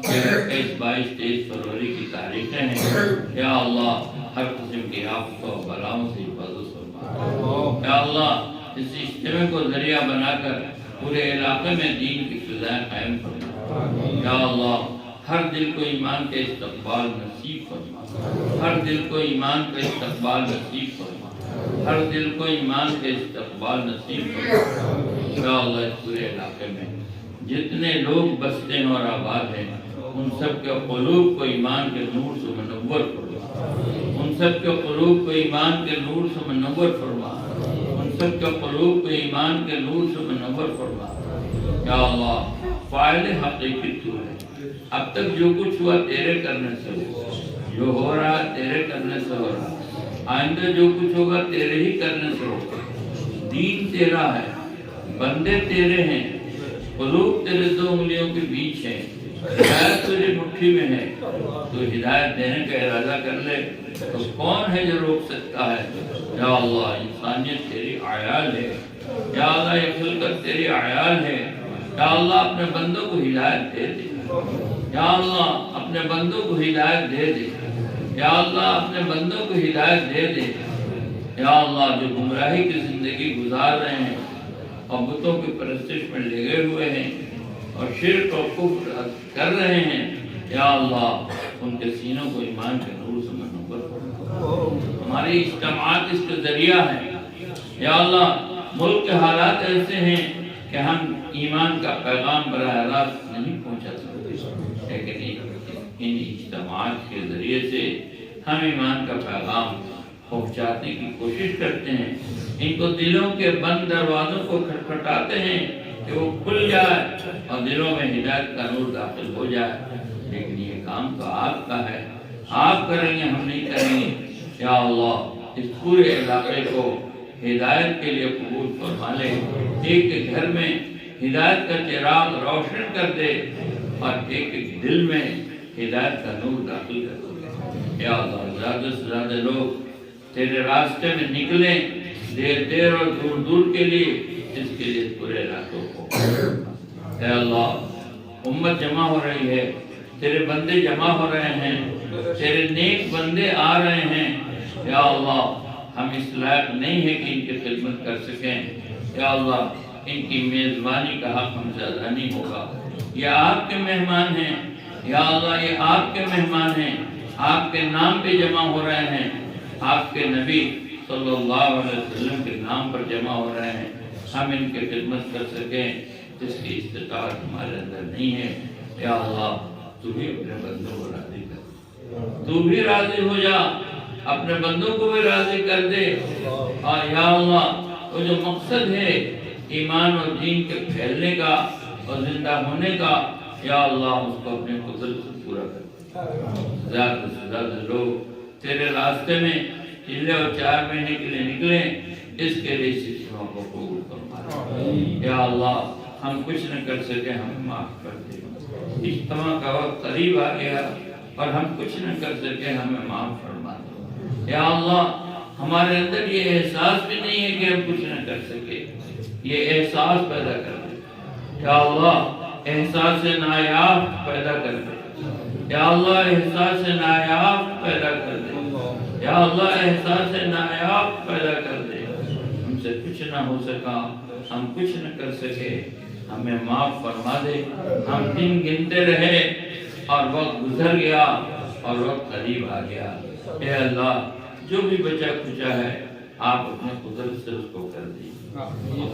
21، 22، 23 فروری کی تاریخیں ہیں، یا اللہ ہر قسم کی آفتوں اور بلاؤں سے حفاظت فرما، یا اللہ اس اجتماع کو ذریعہ بنا کر پورے علاقے میں دین کی فضائیں قائم فرما، یا اللہ ہر دل کو ایمان کے استقبال نصیب فرما، ہر دل کو ایمان کا استقبال نصیب فرما، ہر دل کو ایمان کے استقبال نصیب فرما یا اللہ۔ اس پورے علاقے میں جتنے لوگ بستے ہیں اور آباد ہیں ان سب کے قلوب کو ایمان کے نور سے منور فرما، ان سب کے قلوب کو ایمان کے نور سے منور فرما، ان سب کے قلوب کو ایمان کے نور سے منور فرما یا اللہ۔ فاعل حقیقی تو ہے، اب تک جو کچھ ہوا تیرے کرنے سے ہوا، جو ہو رہا تیرے کرنے سے ہو رہا، آئندہ جو کچھ ہوگا تیرے ہی کرنے سے ہوگا۔ دین تیرا ہے، بندے تیرے ہیں، قلوب تیرے دو انگلیوں کے بیچ ہیں، ہدایت تیری مٹھی میں ہے، تو ہدایت دینے کا ارادہ کر لے تو کون ہے جو روک سکتا ہے یا اللہ۔ انسانیت تیری عیال ہے یا اللہ، یہ خلقت تیری عیال ہے یا اللہ۔ اپنے بندوں کو ہدایت دے دے یا اللہ، اپنے بندوں کو ہدایت دے دے یا اللہ، اپنے بندوں کو ہدایت دے دے یا اللہ۔ جو گمراہی کی زندگی گزار رہے ہیں اور بتوں کی پرستش میں لگے ہوئے ہیں اور شرک اور کفر کر رہے ہیں یا اللہ، ان کے سینوں کو ایمان کے نور سے منور فرما۔ ہماری اجتماعات اس کے ذریعہ ہیں یا اللہ۔ ملک کے حالات ایسے ہیں کہ ہم ایمان کا پیغام براہ راست نہیں پہنچا سکتے، لیکن ان اجتماعات کے ذریعے سے ہم ایمان کا پیغام پہنچانے کی کوشش کرتے ہیں، ان کو دلوں کے بند دروازوں کو کھٹکھٹاتے ہیں کہ وہ کھل جائے اور دلوں میں ہدایت کا نور داخل ہو جائے۔ لیکن یہ کام تو آپ کا ہے، آپ کریں گے، ہم نہیں کریں گے یا اللہ۔ اس پورے علاقے کو ہدایت کے لیے قبول فرما لے، ایک ایک گھر میں ہدایت کا چراغ روشن کر دے اور ایک ایک دل میں ہدایت کا نور داخل کر دے یا اللہ۔ زیادہ سے زیادہ لوگ تیرے راستے میں نکلیں، دیر اور دور دور کے لیے، اس کے لیے پورے علاقوں کو اے اللہ۔ امت جمع ہو رہی ہے، تیرے بندے جمع ہو رہے ہیں، تیرے نیک بندے آ رہے ہیں یا اللہ۔ ہم اس لائق نہیں ہے کہ ان کی خدمت کر سکیں یا اللہ۔ ان کی میزبانی کا حق ہم سے ادا نہیں ہوگا، یہ آپ کے مہمان ہیں یا اللہ، یہ آپ کے مہمان ہیں، آپ کے نام پہ جمع ہو رہے ہیں، آپ کے نبی صلی اللہ علیہ وسلم کے نام پر جمع ہو رہے ہیں۔ ہم ان کی خدمت کر سکیں جس کی استطاعت ہمارے اندر نہیں ہے یا اللہ۔ تو بھی اپنے بندوں کو راضی کر، تو بھی راضی ہو جا، اپنے بندوں کو بھی راضی کر دے اور یا اللہ وہ جو مقصد ہے ایمان اور دین کے پھیلنے کا اور زندہ ہونے کا یا اللہ، اس کو اپنے قدرت سے پورا کر۔ زیادہ سے زیادہ لوگ تیرے راستے میں چلے اور 4 مہینے کے لیے نکلیں، اس کے لیے سلسلوں کو قبول فرما یا اللہ۔ ہم کچھ نہ کر سکے، ہمیں معاف کر دے۔ اجتماع کا وقت قریب آ گیا اور ہم کچھ نہ کر سکے، ہمیں معاف فرما دے یا اللہ۔ ہمارے اندر یہ احساس بھی نہیں ہے کہ ہم کچھ نہ کر سکے، یہ احساس پیدا کر دے یا اللہ۔ احساس نایاب پیدا کر دے یا اللہ، احساس نایاب پیدا کر دے یا اللہ، احساس نایاب پیدا کر دے۔ ہم سے کچھ نہ ہو سکا، ہم کچھ نہ کر سکے، ہمیں معاف فرما دے۔ ہم دن گنتے رہے اور وقت گزر گیا اور وقت قریب آ گیا۔ اے اللہ، جو بھی بچا کچا ہے آپ اپنے قدرت سے اس کو کر دیجیے۔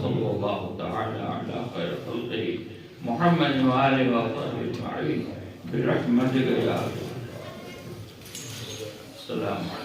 صلی اللہ تعالی علی خیر خلقہ محمد وآلہ وصحبہ اجمعین برحمتک یا السلام علیکم۔